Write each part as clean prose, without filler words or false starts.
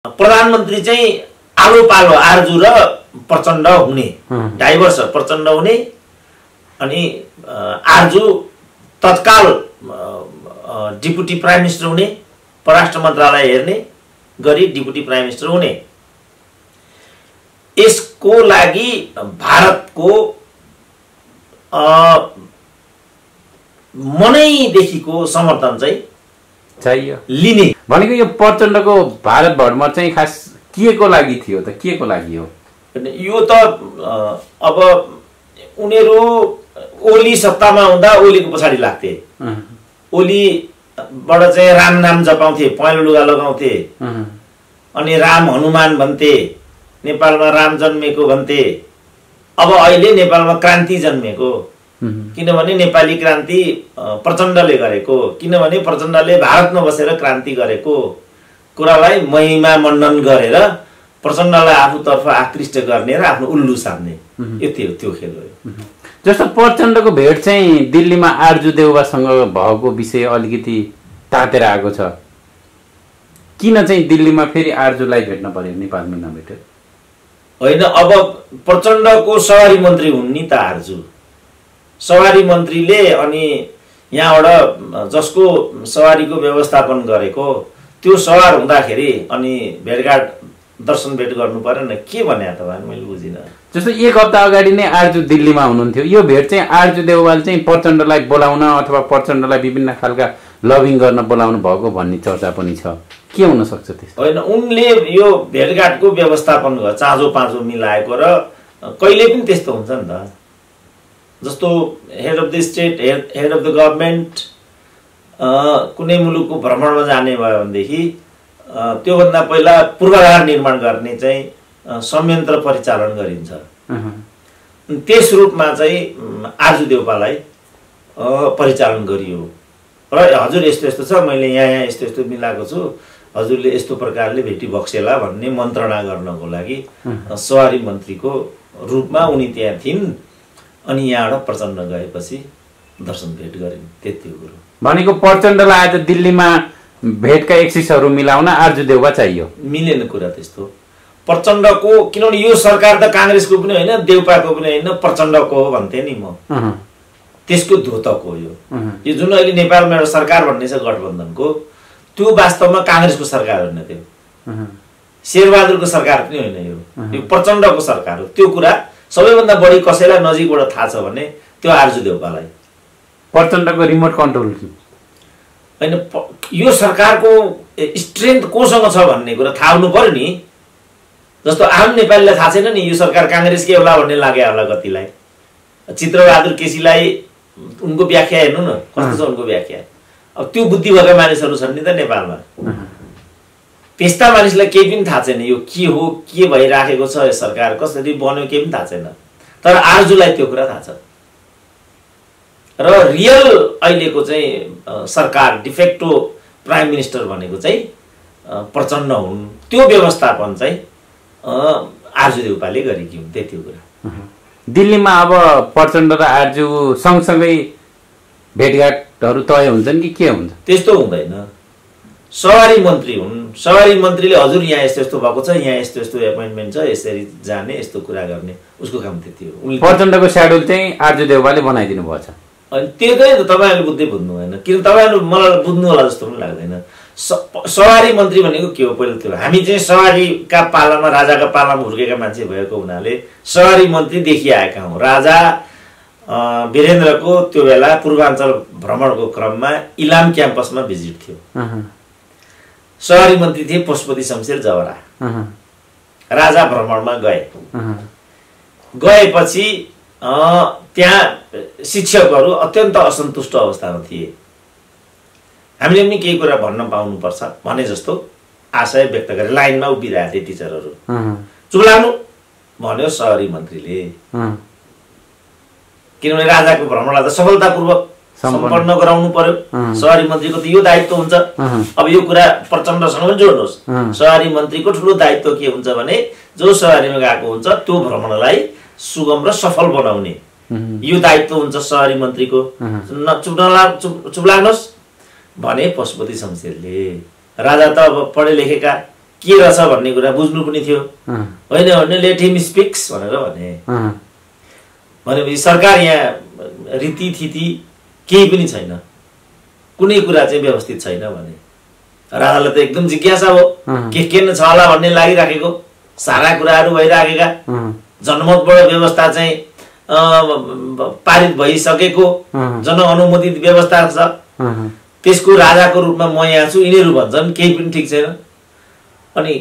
प्रधानमन्त्री चाहिँ आलो पालो आरजु र प्रचण्ड हुने, डाइभर्स प्रचण्ड हुने, अनि आरजु तत्काल डिप्युटी प्राइम मिनिस्टर हुने, परराष्ट्र मन्त्रालय हेर्ने गरी डिप्युटी प्राइम मिनिस्टर हुने। यसको लागि भारतको मनैदेखिको समर्थन चाहिँ चाहियो लिने भनेको यो प्रचण्डको भारत भ्रमण चाहिँ खास के को लागि थियो त? के को लागि हो यो त? अब उनीहरू ओली सत्तामा हुँदा ओलीको पछाडि लाग्थे, ओलीबाट चाहिँ राम नाम जपाउँथे, पहेँलो लुगा लगाउँथे, अनि राम हनुमान भन्थे, नेपालमा राम जन्मेको भन्थे। अब अहिले नेपालमा क्रान्ति जन्मेको, किनभने नेपाली क्रान्ति प्रचण्डले गरेको, किनभने प्रचण्डले भारतमा बसेर क्रान्ति गरेको कुरालाई महिमा मण्डन गरेर प्रचण्डलाई आफूतर्फ आकृष्ट गर्ने र आफ्नो उल्लु सार्ने, यो त्यो खेल हो। जस्तो प्रचण्डको भेट चाहिँ दिल्लीमा आरजु देउवासँग भएको विषय अलिकति तातेर आएको छ। किन चाहिँ दिल्लीमा फेरि आरजुलाई भेट्न पर्यो, नेपालमा नभेट्यो? होइन, अब प्रचण्डको सवारी मन्त्री हुन् नि त आरजु। सवारी मन्त्रीले अनि यहाँबाट जसको सवारीको व्यवस्थापन गरेको त्यो सवार हुँदाखेरि अनि भेटघाट दर्शन भेट गर्नु पर्यो न, के भने तपाईँ? मैले बुझिनँ। जस्तो एक हप्ता अगाडि नै आरजु दिल्लीमा हुनुहुन्थ्यो, यो भेट चाहिँ आरजु देउवाल चाहिँ प्रचण्डलाई बोलाउन अथवा प्रचण्डलाई विभिन्न खालका लबिङ गर्न बोलाउनु भएको भन्ने चर्चा पनि छ। के हुन सक्छ त्यस्तो? होइन, उनले यो भेटघाटको व्यवस्थापन गर् चाँजो पाँचो मिलाएको र कहिले पनि त्यस्तो हुन्छ नि त। जस्तो head of the state, head of the government कुनै मुलुकको भ्रमणमा जाने भयो भनेदेखि त्योभन्दा पहिला पूर्वाधार निर्माण गर्ने चाहिँ संयन्त्र परिचालन गरिन्छ। त्यस रूपमा चाहिँ आरजु देउपालाई परिचालन गरियो र हजुर यस्तो यस्तो छ, मैले यहाँ यस्तो यस्तो मिलाएको छु, हजुरले यस्तो प्रकारले भेटी बक्सेला भन्ने मन्त्रणा गर्नको लागि सवारी मन्त्रीको रूपमा उनी त्यहाँ थिइन्। अनि यहाँबाट प्रचण्ड गएपछि दर्शन भेट गरिन्, त्यति हो कुरो। भनेको प्रचण्डलाई आज दिल्लीमा भेटका एक्सिसहरू मिलाउन आरजु देउवा चाहियो? मिलेन कुरा त्यस्तो। प्रचण्डको, किनभने यो सरकार त काङ्ग्रेसको पनि होइन, देउपाको पनि होइन, प्रचण्डको हो भन्थे नि म। त्यसको ध्वतको यो जुन अहिले नेपालमा एउटा सरकार भन्ने छ गठबन्धनको, त्यो वास्तवमा काङ्ग्रेसको सरकार होइन, त्यो शेरबहादुरको सरकार पनि होइन, यो प्रचण्डको सरकार हो। त्यो कुरा सबैभन्दा बढी कसैलाई नजिकबाट थाहा छ भने त्यो आरजु देउपालाई। प्रचण्डको रिमोट कन्ट्रोल होइन, यो सरकारको स्ट्रेन्थ कोसँग छ भन्ने कुरा थाहा हुनु पर्यो नि। जस्तो आम नेपालीलाई थाहा छैन नि यो सरकार काङ्ग्रेसकै होला भन्ने लाग्यो होला कतिलाई। चित्रबहादुर केसीलाई उनको व्याख्या हेर्नु न, कस्तो छ उनको व्याख्या। अब त्यो बुद्धि भएका मानिसहरू छन् नि त नेपालमा, त्यस्ता मानिसलाई केही पनि थाहा छैन यो के हो, के भइराखेको छ, यो सरकार कसरी बन्यो, केही पनि थाहा छैन। तर आरजुलाई त्यो कुरा थाहा छ। र रियल अहिलेको चाहिँ सरकार डिफेक्टो प्राइम मिनिस्टर भनेको चाहिँ प्रचण्ड हुन्। त्यो व्यवस्थापन चाहिँ आरजु देउपाले गरेकी हुन्, त्यति हो कुरा। दिल्लीमा अब प्रचण्ड र आरजु सँगसँगै भेटघाटहरू तय हुन्छन् कि के हुन्छ? त्यस्तो हुँदैन। सवारी मन्त्री हुन्, सवारी मन्त्रीले हजुर यहाँ यस्तो यस्तो भएको छ, यहाँ यस्तो यस्तो एपोइन्टमेन्ट छ, यसरी जाने, यस्तो कुरा गर्ने, उसको काम त्यति हो। प्रचण्डको स्याड्युल चाहिँ आरजु देउवाले बनाइदिनु भएको छ। अनि त्यो चाहिँ तपाईँहरूले बुझ्दै बुझ्नु भएन, किन तपाईँहरू मलाई बुझ्नु होला जस्तो पनि लाग्दैन। सवारी मन्त्री भनेको के हो? पहिला त्यो हामी चाहिँ सवारीका पालामा, राजाका पालामा हुर्केका मान्छे भएको हुनाले सवारी मन्त्री देखिआएका हौँ। राजा वीरेन्द्रको त्यो बेला पूर्वाञ्चल भ्रमणको क्रममा इलाम क्याम्पसमा भिजिट थियो। सवारी मन्त्री थिए पशुपति शमशेर जवरा। राजा भ्रमणमा गएपछि त्यहाँ शिक्षकहरू अत्यन्त असन्तुष्ट अवस्थामा थिए। हामीले पनि केही कुरा भन्न पाउनुपर्छ भने जस्तो आशय व्यक्त गरे, लाइनमा उभिरहेको थिए टिचरहरू। चुप लाग्नु भन्यो सवारी मन्त्रीले, किनभने राजाको भ्रमणलाई त सफलतापूर्वक सम्पन्न गराउनु पर्यो। सवारी मन्त्रीको त यो दायित्व हुन्छ। अब यो कुरा प्रचण्डसँग पनि जोड्नुहोस्। सवारी मन्त्रीको ठुलो दायित्व के हुन्छ भने जो सवारीमा गएको हुन्छ त्यो भ्रमणलाई सुगम र सफल बनाउने यो दायित्व हुन्छ सवारी मन्त्रीको। चुप लाग्नुहोस् भने पशुपति शमशेरले। राजा त अब पढे लेखेका के रहेछ भन्ने कुरा बुझ्नु पनि थियो होइन भने लेट हिम स्पिक्स भनेर भनेपछि सरकार यहाँ रीतिथिति केही पनि छैन, कुनै कुरा चाहिँ व्यवस्थित छैन भने राजालाई त एकदम जिज्ञासा हो के न छ होला भन्ने लागिराखेको, सारा कुराहरू भइराखेका, जनमतबाट व्यवस्था चाहिँ पारित भइसकेको, जनअनुमोदित व्यवस्था छ, त्यसको राजाको रूपमा म यहाँ छु, यिनीहरू भन्छन् केही पनि ठिक छैन। अनि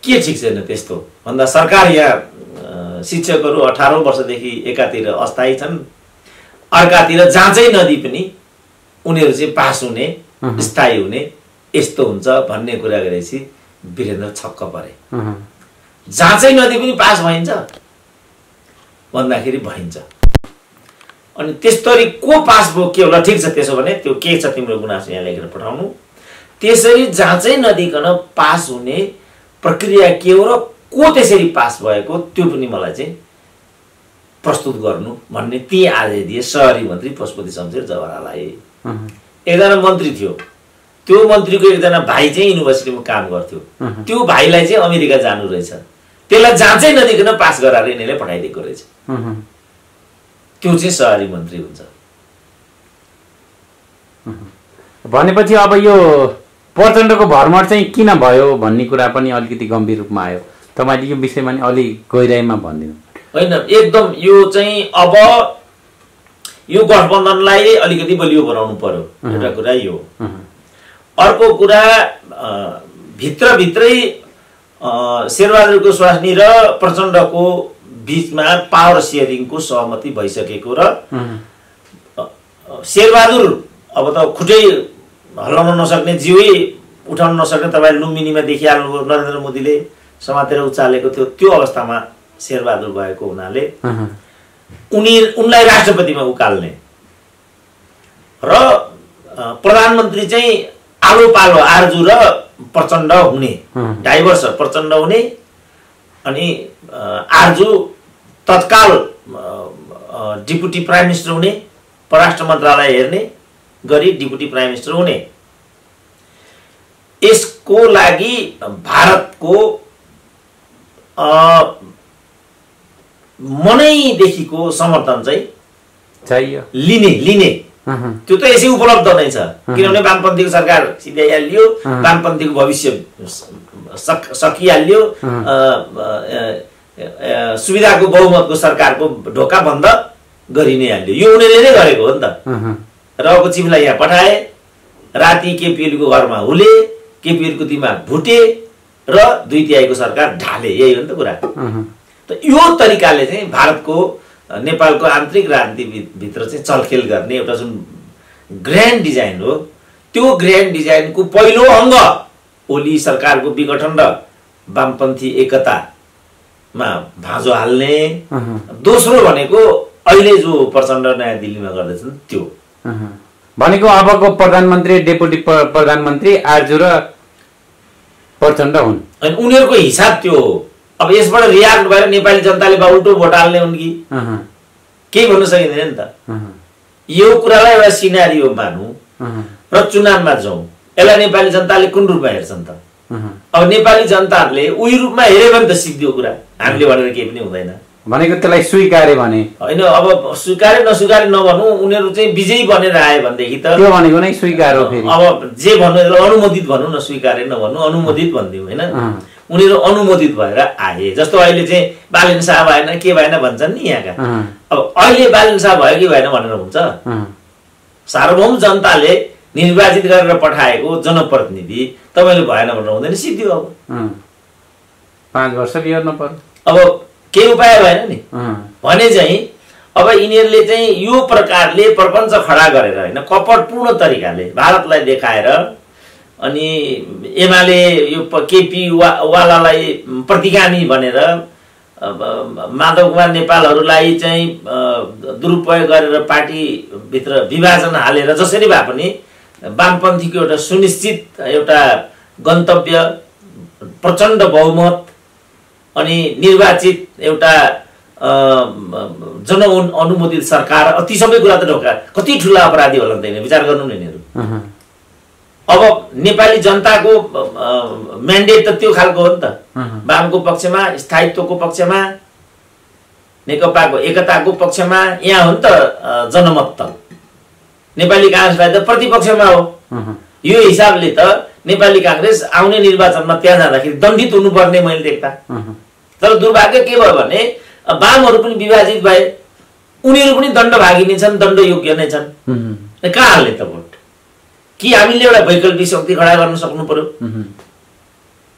के ठिक छैन त्यस्तो भन्दा सरकार यहाँ शिक्षकहरू 18 वर्षदेखि एकातिर अस्थायी छन्, अर्कातिर जाँचै नदिई पनि उनीहरू चाहिँ पास हुने, स्थायी हुने, यस्तो हुन्छ भन्ने कुरा गरेपछि वीरेन्द्र छक्क परे। जाँचै नदिई पनि पास भइन्छ भन्दाखेरि भइन्छ। अनि त्यस्तरी को पास भयो के होला, ठिक छ त्यसो भने त्यो के छ तिम्रो गुनासो यहाँ लेखेर पठाउनु। त्यसरी जाँचै नदिकन पास हुने प्रक्रिया के हो र को त्यसरी पास भएको त्यो पनि मलाई चाहिँ प्रस्तुत गर्नु भन्ने ती आदेश दिए सहरी मन्त्री पशुपति शमशेर जवरालाई। एकजना मन्त्री थियो, त्यो मन्त्रीको एकजना भाइ चाहिँ युनिभर्सिटीमा काम गर्थ्यो, त्यो भाइलाई चाहिँ अमेरिका जानु रहेछ, त्यसलाई जाँचै नदिकन पास गराएर यिनीहरूले पठाइदिएको रहेछ। त्यो चाहिँ सहरी मन्त्री हुन्छ। भनेपछि अब यो प्रचण्डको भ्रमण चाहिँ किन भयो भन्ने कुरा पनि अलिकति गम्भीर रूपमा आयो। तपाईँले यो विषयमा नि अलि गहिराइमा भनिदिनु। होइन, एकदम यो चाहिँ अब यो गठबन्धनलाई अलिकति बलियो बनाउनु पर्यो, एउटा कुरा यो। अर्को कुरा भित्रभित्रै शेरबहादुर स्वास्नी र प्रचण्डको बीचमा पावर सेयरिङको सहमति भइसकेको र शेरबहादुर अब त खुट्टै हल्लाउन नसक्ने, जिउै उठाउन नसक्ने, तपाईँ लुम्बिनीमा देखिहाल्नु नरेन्द्र मोदीले समातेर उचालेको थियो, त्यो अवस्थामा शेरबहादुर भएको हुनाले उनलाई राष्ट्रपतिमा उकाल्ने र प्रधानमन्त्री चाहिँ आलो पालो आरजू र प्रचण्ड हुने, डाइभर्स प्रचण्ड हुने, अनि आरजू तत्काल डिप्युटी प्राइम मिनिस्टर हुने, परराष्ट्र मन्त्रालय हेर्ने गरी डिप्युटी प्राइम मिनिस्टर हुने। यसको लागि भारतको मनैदेखिको समर्थन चाहिँ चाहियो, लिने त्यो त यसै उपलब्ध नै छ, किनभने वामपन्थीको सरकार सिध्याइहाल्यो, वामपन्थीको भविष्य सकिहाल्यो, सुविधाको बहुमतको सरकारको ढोका बन्द गरि नै हाल्यो। यो उनीहरूले नै गरेको हो नि त। रको चिफलाई यहाँ पठाए, राति केपीएलको घरमा हुले, केपीएलको दिमाग भुटे र 2/3 सरकार ढाले, यही हो नि त कुरा। त यो तरिकाले चाहिँ भारतको नेपालको आन्तरिक राजनीतिभित्र चाहिँ चलखेल गर्ने एउटा जुन ग्रान्ड डिजाइन हो, त्यो ग्रान्ड डिजाइनको पहिलो अङ्ग ओली सरकारको विघटन र वामपन्थी एकतामा भाँजो हाल्ने, दोस्रो भनेको अहिले जो प्रचण्ड नयाँ दिल्लीमा गर्दैछन् त्यो भनेको अबको प्रधानमन्त्री डेपुटी प्रधानमन्त्री आरजू र प्रचण्ड हुन्। अनि उनीहरूको हिसाब त्यो हो। अब यसबाट रियाक्ट भएर नेपाली जनताले बा उल्टो भोट हाल्ने हुन् कि केही भन्न सकिँदैन नि त। यो कुरालाई एउटा सिनारियो मानौँ र चुनावमा जाउँ, यसलाई नेपाली जनताले कुन रूपमा हेर्छन् त? अब नेपाली जनताहरूले उही रूपमा हेऱ्यो भने त सिक्दियो कुरा, हामीले भनेर केही पनि हुँदैन। भनेको त्यसलाई स्वीकारे भने होइन, अब स्वीकारे नस्वीकारे नभनौँ, उनीहरू चाहिँ विजयी बनेर आए भनेदेखि त त्यो भनेको नै स्वीकार हो। फेरि अब जे भन्नु अनुमोदित भनौँ न, स्वीकारे नभन्नु, अनुमोदित भनिदिउँ होइन। उनीहरू अनुमोदित भएर आए। जस्तो अहिले चाहिँ बालेन शाह भएन के भएन भन्छन् नि यहाँका। अब अहिले बालेन शाह भयो कि भएन भनेर हुन्छ? सार्वभौम जनताले निर्वाचित गरेर पठाएको जनप्रतिनिधि तपाईँले भएन भनेर हुँदैन, सिद्धियो। अब 5 वर्ष बिहोर्नु पर्यो। अब केही उपाय भएन नि भने चाहिँ अब यिनीहरूले चाहिँ यो प्रकारले प्रपञ्च खडा गरेर होइन, कपटपूर्ण तरिकाले भारतलाई देखाएर, अनि एमाले यो केपी वालालाई प्रतिगामी भनेर माधव कुमार नेपालहरूलाई चाहिँ दुरुपयोग गरेर पार्टीभित्र विभाजन हालेर जसरी भए पनि वामपन्थीको एउटा सुनिश्चित एउटा गन्तव्य, प्रचण्ड बहुमत अनि निर्वाचित एउटा अनुमोदित सरकार, अति सबै कुरा त ढोका, कति ठुला अपराधी होला त विचार गर्नु नि यिनीहरू। अब नेपाली जनताको म्यान्डेट त त्यो खालको हो नि त। वामको पक्षमा, स्थायित्वको पक्षमा, नेकपाको एकताको पक्षमा यहाँ हो नि त जनमत त। नेपाली काङ्ग्रेसलाई त प्रतिपक्षमा हो। यो हिसाबले त नेपाली काङ्ग्रेस आउने निर्वाचनमा त्यहाँ जाँदाखेरि दण्डित हुनुपर्ने मैले देख्दा। तर दुर्भाग्य के भयो भने वामहरू पनि विभाजित भए, उनीहरू पनि दण्डभागी नै छन्, दण्डयोग्य नै छन्। कहाँ हाल्ने त भोट? कि हामीले एउटा वैकल्पिक शक्ति खडा गर्न सक्नु पर्यो,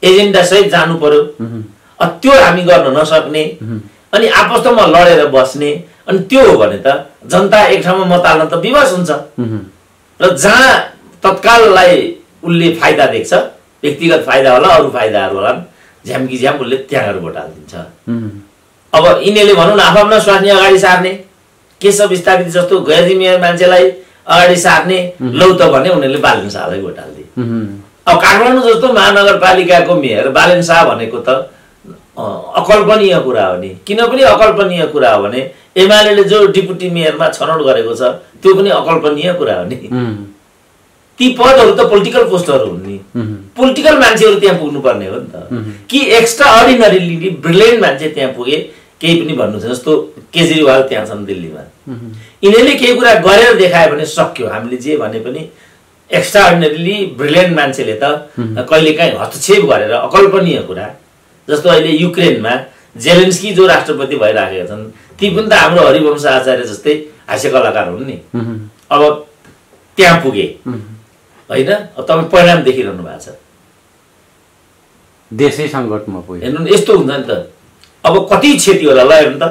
एजेन्डा सहित जानु पर्यो। त्यो हामी गर्न नसक्ने, अनि आपस्तमा लडेर बस्ने, अनि त्यो हो भने त जनता एक ठाउँमा मत हाल्न त विवश हुन्छ। र जहाँ तत्काललाई उसले फाइदा देख्छ, व्यक्तिगत फाइदा होला, अरू फाइदाहरू होला, झ्याम्की झ्याम उसले त्यहाँ गएर भोट हालिदिन्छ। अब यिनीहरूले भनौँ न आफ्नो स्वास्नी अगाडि सार्ने, केशव स्थापित जस्तो गैर जिम्मेवार मान्छेलाई अगाडि सार्ने, लौ त भने उनीहरूले बालेन शाहलाई भोट हालिदिए। अब काठमाडौँ जस्तो महानगरपालिकाको मेयर बालेन शाह भनेको त अकल्पनीय कुरा हो नि। किन पनि अकल्पनीय कुरा हो भने एमाले जो डिप्युटी मेयरमा छनौट गरेको छ त्यो पनि अकल्पनीय कुरा हो नि। ती पदहरू त पोलिटिकल पोस्टहरू हुन् नि, पोलिटिकल मान्छेहरू त्यहाँ पुग्नु पर्ने हो नि त। कि एक्स्ट्रा अर्डिनरीली ब्रिलियन्ट मान्छे त्यहाँ पुगे केही पनि भन्नु छ। जस्तो केजरीवाल त्यहाँ छन् दिल्लीमा, यिनीहरूले केही कुरा गरेर देखायो भने सक्यो। हामीले जे भने पनि एक्स्ट्रा अर्डिनरीली ब्रिलियन्ट मान्छेले त कहिलेकाहीँ हस्तक्षेप गरेर अकल्पनीय कुरा, जस्तो अहिले युक्रेनमा जेलेन्स्की जो राष्ट्रपति भइराखेका छन्, ती पनि त हाम्रो हरिवंश आचार्य जस्तै हास्य कलाकार हुन् नि। अब त्यहाँ पुगे होइन, तपाईँ परिणाम देखिरहनु भएको छ। देशै सङ्कटमा पुग्यो। हेर्नु यस्तो हुन्छ नि त। अब कति क्षति होला ल हेर्नु त।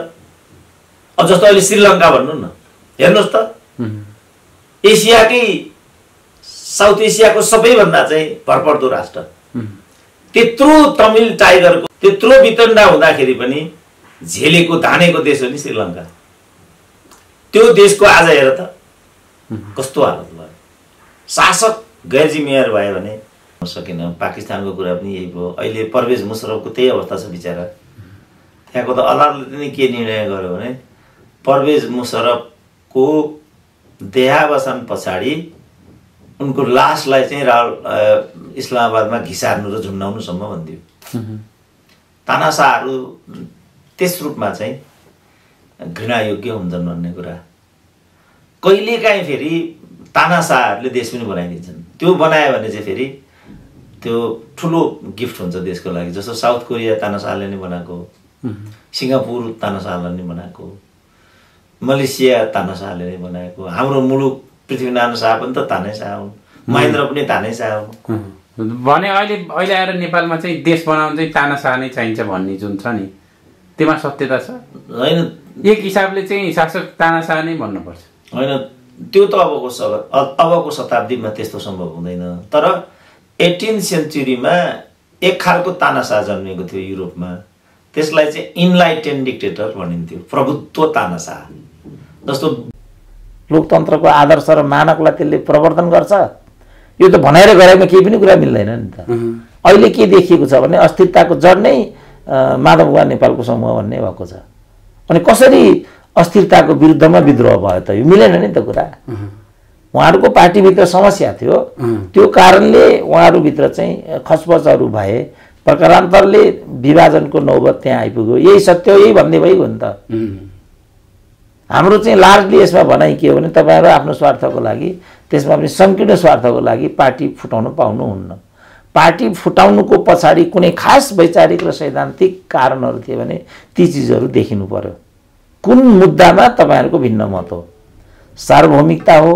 अब जस्तो अहिले श्रीलङ्का भन्नु न, हेर्नुहोस् त, एसियाकै साउथ एसियाको सबैभन्दा चाहिँ भरपर्दो राष्ट्र, त्यत्रो तमिल टाइगरको त्यत्रो वितण्डा हुँदाखेरि पनि झेलेको धानेको देश हो नि श्रीलङ्का। त्यो देशको आज हेर त कस्तो हालत भयो। शासक गैर जिम्मेवार भयो भने सकेन। पाकिस्तानको कुरा पनि यही भयो। अहिले परवेज मुशर्रफको त्यही अवस्था छ बिचरा। त्यहाँको त अदालतले पनि के निर्णय गर्यो भने परवेज मुशर्रफको देहावसान पछाडि उनको लासलाई चाहिँ इस्लामाबादमा घिसार्नु र झुन्डाउनुसम्म भनिदियो। तानाशाहहरू त्यस रूपमा चाहिँ घृणायोग्य हुन्छन् भन्ने कुरा। कहिलेकाहीँ फेरि तानाशाहहरूले देश पनि बनाइदिन्छन्। त्यो बनायो भने चाहिँ फेरि त्यो ठुलो गिफ्ट हुन्छ देशको लागि। जस्तो साउथ कोरिया तानाशाहले नै बनाएको, सिङ्गापुर तानाशाहले नै बनाएको, मलेसिया तानाशाहले नै बनाएको। हाम्रो मुलुक पृथ्वीनारायण शाह पनि त तानै शाह हुन्, महेन्द्र पनि तानै शाह हुन्। भने अहिले आएर नेपालमा चाहिँ देश बनाउनु चाहिँ तानाशाह नै चाहिन्छ भन्ने जुन छ नि, त्यसमा सत्यता छ होइन? एक हिसाबले चाहिँ शासक तानाशाह नै भन्नुपर्छ होइन? त्यो त अबको शताब्दीमा त्यस्तो सम्भव हुँदैन। तर 18th सेन्चुरीमा एक खालको तानाशाह जन्मेको थियो युरोपमा। त्यसलाई चाहिँ इनलाइटेन्ड डिक्टेटर भनिन्थ्यो, प्रभुत्व तानाशाह। जस्तो लोकतन्त्रको आदर्श र मानकलाई त्यसले प्रवर्तन गर्छ। यो त भनाएर गराइमा केही पनि कुरा मिल्दैन नि त। अहिले के देखिएको छ भने अस्थिरताको जड नै माधवकुमार नेपालको समूह भन्ने भएको छ। अनि कसरी अस्थिरताको विरुद्धमा विद्रोह भयो त? यो मिलेन नि त कुरा। उहाँहरूको पार्टीभित्र समस्या थियो, त्यो कारणले उहाँहरूभित्र चाहिँ खचपचहरू भए, प्रकारान्तरले विभाजनको नौबत त्यहाँ आइपुग्यो। यही सत्य हो, यही भन्ने भइगयो नि त। हाम्रो चाहिँ लार्जली यसमा भनाइ के हो भने तपाईँहरू आफ्नो स्वार्थको लागि, त्यसमा पनि सङ्कीर्ण स्वार्थको लागि पार्टी फुटाउन पाउनुहुन्न। पार्टी फुटाउनुको पछाडि कुनै खास वैचारिक र सैद्धान्तिक कारणहरू थिए भने ती चिजहरू देखिनु पर्यो। कुन मुद्दामा तपाईँहरूको भिन्न मत हो? सार्वभौमिकता हो,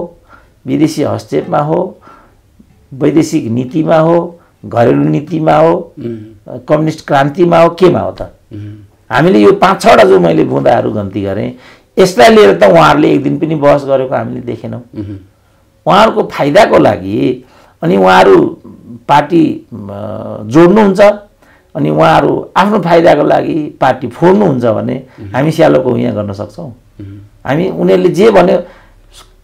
विदेशी हस्तक्षेपमा हो, वैदेशिक नीतिमा हो, घरेलु नीतिमा हो, कम्युनिस्ट क्रान्तिमा हो, केमा हो त? हामीले यो 5-6वटा जो मैले बुँदाहरू गन्ती गरेँ, यसलाई लिएर त उहाँहरूले एक दिन पनि बहस गरेको हामीले देखेनौँ। उहाँहरूको फाइदाको लागि अनि उहाँहरू पार्टी जोड्नुहुन्छ अनि उहाँहरू आफ्नो फाइदाको लागि पार्टी फोड्नुहुन्छ भने हामी स्यालोको यहाँ गर्न सक्छौँ। हामी उनीहरूले जे भन्यो,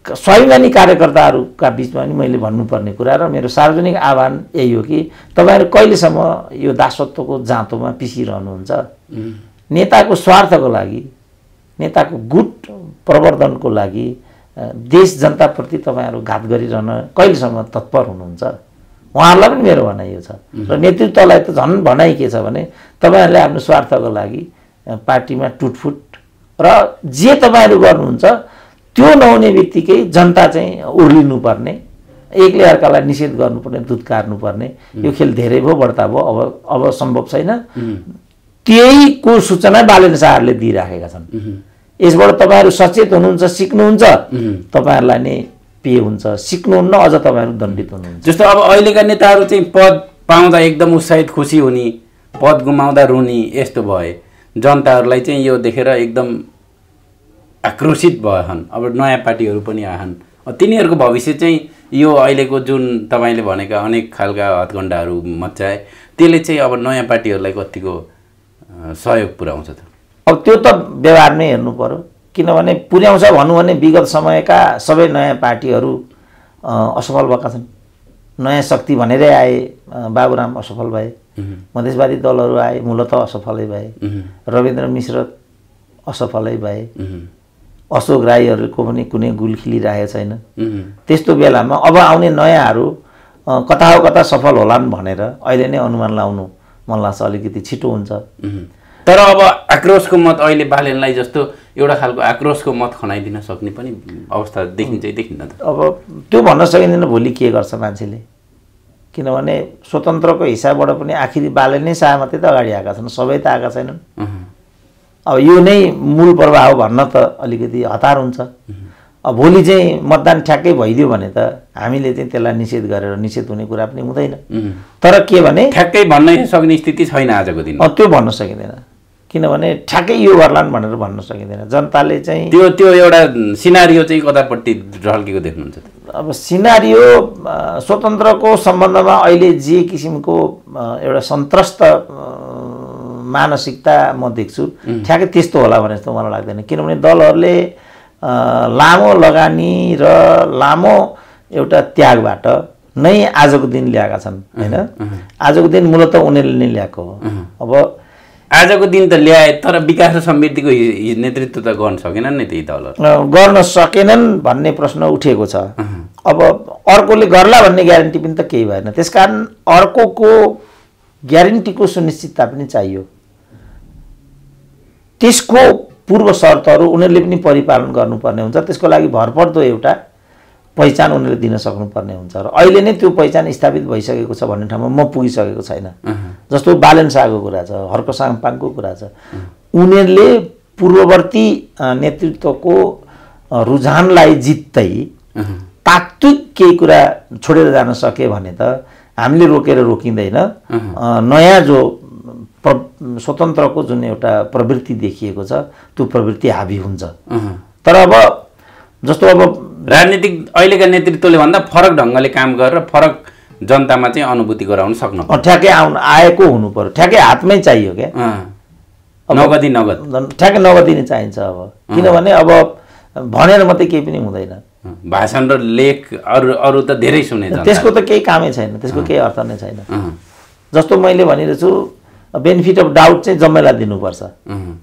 स्वाभिमानी कार्यकर्ताहरूका बिचमा पनि मैले भन्नुपर्ने कुरा र मेरो सार्वजनिक आह्वान यही हो कि तपाईँहरू कहिलेसम्म यो दासत्वको जाँतोमा पिसिरहनुहुन्छ? नेताको स्वार्थको लागि, नेताको गुट प्रवर्धनको लागि देश जनताप्रति तपाईँहरू घात गरिरहन कहिलेसम्म तत्पर हुनुहुन्छ? उहाँहरूलाई पनि मेरो भनाइ यो छ। र नेतृत्वलाई त झन् भनाइ के छ भने तपाईँहरूले आफ्नो स्वार्थको लागि पार्टीमा टुटफुट र जे तपाईँहरू गर्नुहुन्छ त्यो नहुने बित्तिकै जनता चाहिँ उर्लिनुपर्ने, एकले अर्कालाई निषेध गर्नुपर्ने, दुत्कार्नुपर्ने, यो खेल धेरै भयो, बढ्ता भयो, अब सम्भव छैन। त्यहीको सूचना बालेन शाहहरूले दिइराखेका छन्। यसबाट तपाईँहरू सचेत हुनुहुन्छ, सिक्नुहुन्छ, तपाईँहरूलाई नै पे हुन्छ, सिक्नुहुन्न, अझ तपाईँहरू दण्डित हुनुहुन्छ। जस्तो अब अहिलेका नेताहरू चाहिँ पद पाउँदा एकदम उत्साहित खुसी हुने, पद गुमाउँदा रुने यस्तो भए, जनताहरूलाई चाहिँ यो देखेर एकदम आक्रोशित भएछन्। अब नयाँ पार्टीहरू पनि आएछन्, तिनीहरूको भविष्य चाहिँ यो अहिलेको जुन तपाईँले भनेका अनेक खालका हत्कण्डाहरू मच्चाए त्यसले चाहिँ अब नयाँ पार्टीहरूलाई कतिको सहयोग पुर्याउँछ त? अब त्यो त व्यवहारमै हेर्नु पर्यो, किनभने पुर्याउँछ भन्नु भने विगत समयका सबै नयाँ पार्टीहरू असफल भएका छन्। नयाँ शक्ति भनेरै आए, बाबुराम असफल भए, मधेसवादी दलहरू आए, मूलत असफलै भए, रविन्द्र मिश्र असफलै भए, अशोक राईहरूको पनि कुनै गुल खिलिरहेको छैन। त्यस्तो बेलामा अब आउने नयाँहरू कता हो कता सफल होलान् भनेर अहिले नै अनुमान लाउनु मलाई लाग्छ अलिकति छिटो हुन्छ। तर अब आक्रोशको मत अहिले बालेनलाई जस्तो एउटा खालको आक्रोशको मत खनाइदिन सक्ने पनि अवस्था देखिन्छ देखिन्न त? अब त्यो भन्न सकिँदैन भोलि के गर्छ मान्छेले, किनभने स्वतन्त्रको हिसाबबाट पनि आखिरी बालेनै शाह मात्रै त अगाडि आएका छन्, सबै त आएका छैनन्। अब यो नै मूल प्रभाव भन्न त अलिकति हतार हुन्छ। अब भोलि चाहिँ मतदान ठ्याक्कै भइदियो भने त हामीले चाहिँ त्यसलाई निषेध गरेर निषेध हुने कुरा पनि हुँदैन। तर के भने ठ्याक्कै भन्न सक्ने स्थिति छैन आजको दिन। त्यो भन्न सकिँदैन, किनभने ठ्याक्कै यो गर्लान् भनेर भन्न सकिँदैन। जनताले चाहिँ त्यो एउटा सिनारियो चाहिँ कतापट्टि ढल्केको देख्नुहुन्छ? अब सिनारियो स्वतन्त्रको सम्बन्धमा अहिले जे किसिमको एउटा सन्त्रस्त मानसिकता म देख्छु, ठ्याक्कै त्यस्तो होला भने जस्तो मलाई लाग्दैन। किनभने दलहरूले लामो लगानी र लामो एउटा त्यागबाट नै आजको दिन ल्याएका छन् हैन। आजको दिन मूलत उनीहरूले नै ल्याएको हो। अब आजको दिन त ल्याए, तर विकास र समृद्धिको नेतृत्व त गर्न सकेनन् नि त्यही दलहरू। गर्न सकेनन् भन्ने प्रश्न उठेको छ। अब अर्कोले गर्ला भन्ने ग्यारेन्टी पनि त केही भएन। त्यसकारण अर्कोको ग्यारेन्टीको सुनिश्चितता पनि चाहियो। त्यसको पूर्व शर्तहरू उनीहरूले पनि परिपालन गर्नुपर्ने हुन्छ। त्यसको लागि भरपर्दो एउटा पहिचान उनीहरूले दिन सक्नुपर्ने हुन्छ। र अहिले नै त्यो पहिचान स्थापित भइसकेको छ भन्ने ठाउँमा म पुगिसकेको छैन। जस्तो बालेन शाहको कुरा छ, हर्क साङपाङको कुरा छ, उनीहरूले पूर्ववर्ती नेतृत्वको रुझानलाई जित्दै तात्विक केही कुरा छोडेर जान सके भने त हामीले रोकेर रोकिँदैन। नयाँ जो स्वतन्त्रको जुन एउटा प्रवृत्ति देखिएको छ त्यो प्रवृत्ति हाबी हुन्छ। तर अब जस्तो अब राजनीतिक अहिलेका नेतृत्वले भन्दा फरक ढङ्गले काम गरेर फरक जनतामा चाहिँ अनुभूति गराउन सक्नु ठ्याक्कै आएको हुनु पर्यो, ठ्याक्कै हातमै चाहियो क्या। नगदी नगद ठ्याक्कै नगदी नै चाहिन्छ। अब किनभने अब भनेर मात्रै केही पनि हुँदैन। भाषण र लेख अरू त धेरै सुने, त्यसको त केही कामै छैन, त्यसको केही अर्थ नै छैन। जस्तो मैले भनिरहेको छु, बेनिफिट अफ डाउट चाहिँ जम्मैलाई दिनुपर्छ।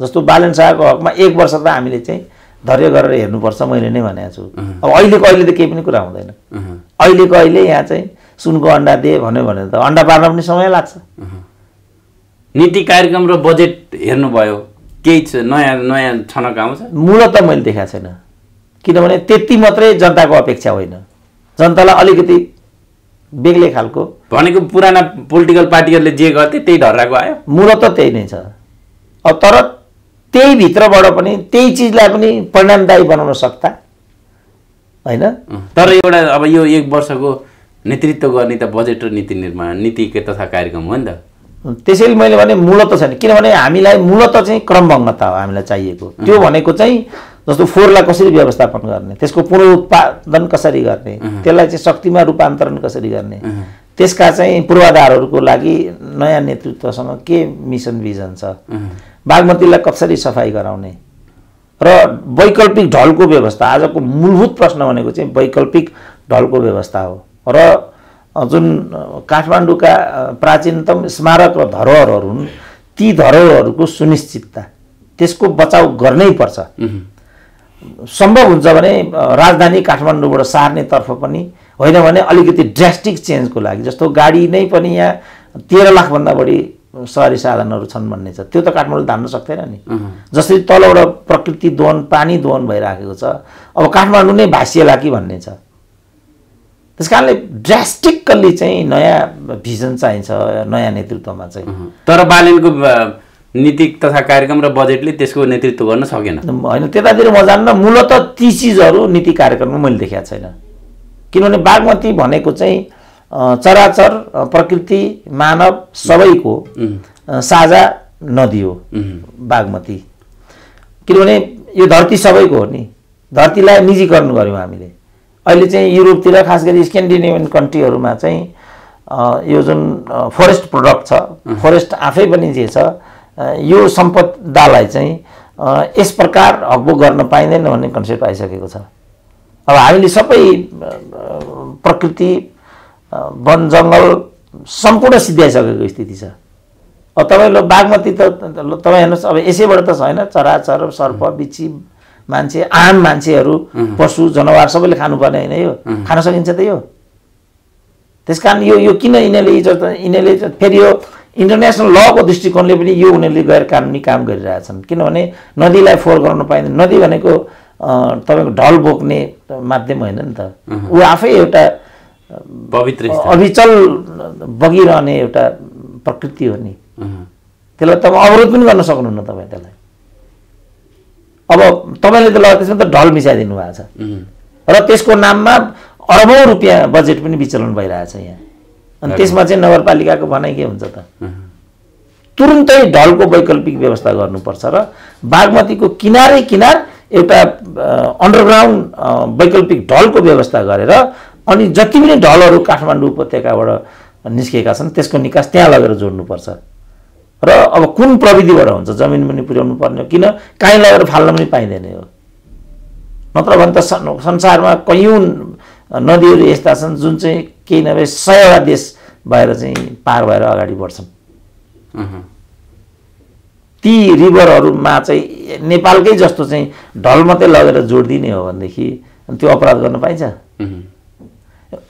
जस्तो बालेन शाहको हकमा 1 वर्ष त हामीले चाहिँ धैर्य गरेर हेर्नुपर्छ मैले नै भनेको छु। अब अहिलेको अहिले त केही पनि कुरा हुँदैन। अहिलेको अहिले यहाँ चाहिँ सुनको अन्डा दिए भन्यो भने त अन्डा पार्न पनि समय लाग्छ। नीति कार्यक्रम र बजेट हेर्नुभयो, केही नयाँ नयाँ छनक आउँछ? मूलत मैले देखाएको छैन, किनभने त्यति मात्रै जनताको अपेक्षा होइन। जनतालाई अलिकति बेग्लै खालको भनेको पुराना पोलिटिकल पार्टीहरूले जे गर्थे त्यही ढर्राको आयो, मूलत त्यही नै छ। अब तर त्यही भित्रबाट पनि त्यही चिजलाई पनि परिणामदायी बनाउन सक्दा होइन। तर एउटा अब यो 1 वर्षको नेतृत्व गर्ने त बजेट र नीति निर्माण नीति तथा कार्यक्रम हो नि त। त्यसैले मैले भने मूलत छैन, किनभने हामीलाई मूलत चाहिँ क्रमभङ्गता हो हामीलाई चाहिएको। त्यो भनेको चाहिँ जस्तो फोहोरलाई कसरी व्यवस्थापन गर्ने, त्यसको पुनरुत्पादन कसरी गर्ने, त्यसलाई चाहिँ शक्तिमा रूपान्तरण कसरी गर्ने, त्यसका चाहिँ पूर्वाधारहरूको लागि नयाँ नेतृत्वसँग के मिसन भिजन छ, बागमतीलाई कसरी सफाई गराउने र वैकल्पिक ढलको व्यवस्था। आजको मूलभूत प्रश्न भनेको चाहिँ वैकल्पिक ढलको व्यवस्था हो। र जुन काठमाडौँका प्राचीनतम स्मारक र धरोहरहरू हुन्, ती धरोहरहरूको सुनिश्चितता, त्यसको बचाउ गर्नै पर्छ। सम्भव हुन्छ भने राजधानी काठमाडौँबाट सार्नेतर्फ पनि होइन भने अलिकति ड्रास्टिक चेन्जको लागि, जस्तो गाडी नै पनि यहाँ 13 लाखभन्दा बढी सहरी साधनहरू छन् भन्ने छ, त्यो त काठमाडौँले धान्न सक्दैन नि। जसरी तलबाट प्रकृति दोहन पानी दोहन भइराखेको छ, अब काठमाडौँ नै भासिएला कि भन्ने छ। त्यस कारणले ड्रास्टिकल्ली चाहिँ नयाँ भिजन चाहिन्छ नयाँ नेतृत्वमा चाहिँ। तर बालेनको नीति तथा कार्यक्रम र बजेटले त्यसको नेतृत्व गर्न सकेन। होइन त्यतातिर म जान्न, मूलतः ती चिजहरू नीति कार्यक्रममा मैले देखेको छैन। किनभने बागमती भनेको चाहिँ चराचर प्रकृति मानव सबैको साझा नदी हो बागमती। किनभने यो धरती सबैको हो नि, धरतीलाई निजीकरण गऱ्यौँ हामीले। अहिले चाहिँ युरोपतिर खास गरी स्क्यान्डिनेभियन कन्ट्रीहरूमा चाहिँ यो जुन फरेस्ट प्रोडक्ट छ, फरेस्ट आफै पनि जे छ, यो सम्पदालाई चाहिँ यस प्रकार हकभोग गर्न पाइँदैन भन्ने कन्सेप्ट आइसकेको छ। अब हामीले सबै प्रकृति वन जङ्गल सम्पूर्ण सिद्ध्याइसकेको स्थिति छ। अब तपाईँले बागमती त तपाईँ हेर्नुहोस्, अब यसैबाट त छैन, चराचर सर्प बिच्छी मान्छे आम मान्छेहरू पशु जनावर सबैले खानुपर्ने होइन, यो खान सकिन्छ त यो। त्यस कारण यो किन यिनीहरूले फेरि यो इन्टरनेसनल लको दृष्टिकोणले पनि यो उनीहरूले गैर कानुनी काम गरिरहेछन्। किनभने नदीलाई फोहोर गर्न पाइँदैन। नदी भनेको तपाईँको ढल बोक्ने माध्यम होइन नि त, ऊ आफै एउटा पवित्र अविचल बगिरहने एउटा प्रकृति हो नि। त्यसलाई तपाईँ अवरोध पनि गर्न सक्नुहुन्न तपाईँ त्यसलाई। अब तपाईँले त ल त्यसमा त ढल मिसाइदिनु भएको छ र त्यसको नाममा अरबौँ रुपियाँ बजेट पनि विचलन भइरहेछ यहाँ। अनि त्यसमा चाहिँ नगरपालिकाको भनाइ के हुन्छ त? तुरुन्तै ढलको वैकल्पिक व्यवस्था गर्नुपर्छ र बागमतीको किनारै किनार एउटा अन्डरग्राउन्ड वैकल्पिक ढलको व्यवस्था गरेर अनि जति पनि ढलहरू काठमाडौँ उपत्यकाबाट निस्केका छन् त्यसको निकास त्यहाँ लगेर जोड्नुपर्छ। र अब कुन प्रविधिबाट हुन्छ जमिन पनि पुर्याउनु पर्ने हो, किन कहीँ लगेर फाल्न पनि पाइँदैन हो। नत्र भने त संसारमा कैयौँ नदीहरू यस्ता छन् जुन चाहिँ केही नभए 100वटा देश भएर चाहिँ पार भएर अगाडि बढ्छन्। ती रिभरहरूमा चाहिँ नेपालकै जस्तो चाहिँ ढल मात्रै लगेर जोडिदिने हो भनेदेखि त्यो अपराध गर्न पाइन्छ?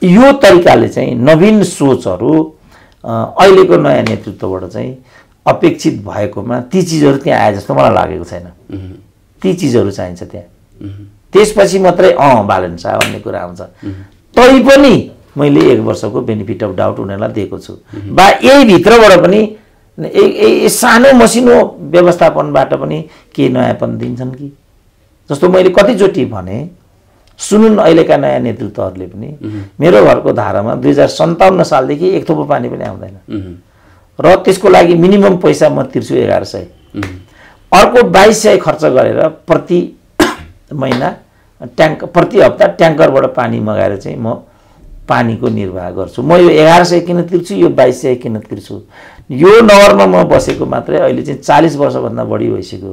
यो तरिकाले चाहिँ नवीन सोचहरू अहिलेको नयाँ नेतृत्वबाट चाहिँ अपेक्षित भएकोमा ती चिजहरू त्यहाँ आए जस्तो मलाई लागेको छैन। ती चिजहरू चाहिन्छ त्यहाँ। त्यसपछि मात्रै बालन शाह भन्ने कुरा आउँछ। तैपनि मैले 1 वर्षको बेनिफिट अफ डाउट उनीहरूलाई दिएको छु। बा यही भित्रबाट पनि सानो मसिनो व्यवस्थापनबाट पनि के नयाँपन दिन्छन् कि? जस्तो मैले कतिचोटि भने सुनुन्, अहिलेका नयाँ नेतृत्वहरूले पनि मेरो घरको धारामा 2057 सालदेखि एक थोपो पानी पनि आउँदैन र त्यसको लागि मिनिमम पैसा म तिर्छु 1100। अर्को 2200 खर्च गरेर प्रति महिना प्रति हप्ता ट्याङ्करबाट पानी मगाएर चाहिँ म पानीको निर्वाह गर्छु। म यो 1100 किन तिर्छु, यो 2200 किन तिर्छु? यो नगरमा म बसेको मात्रै अहिले चाहिँ 40 वर्षभन्दा बढी भइसक्यो।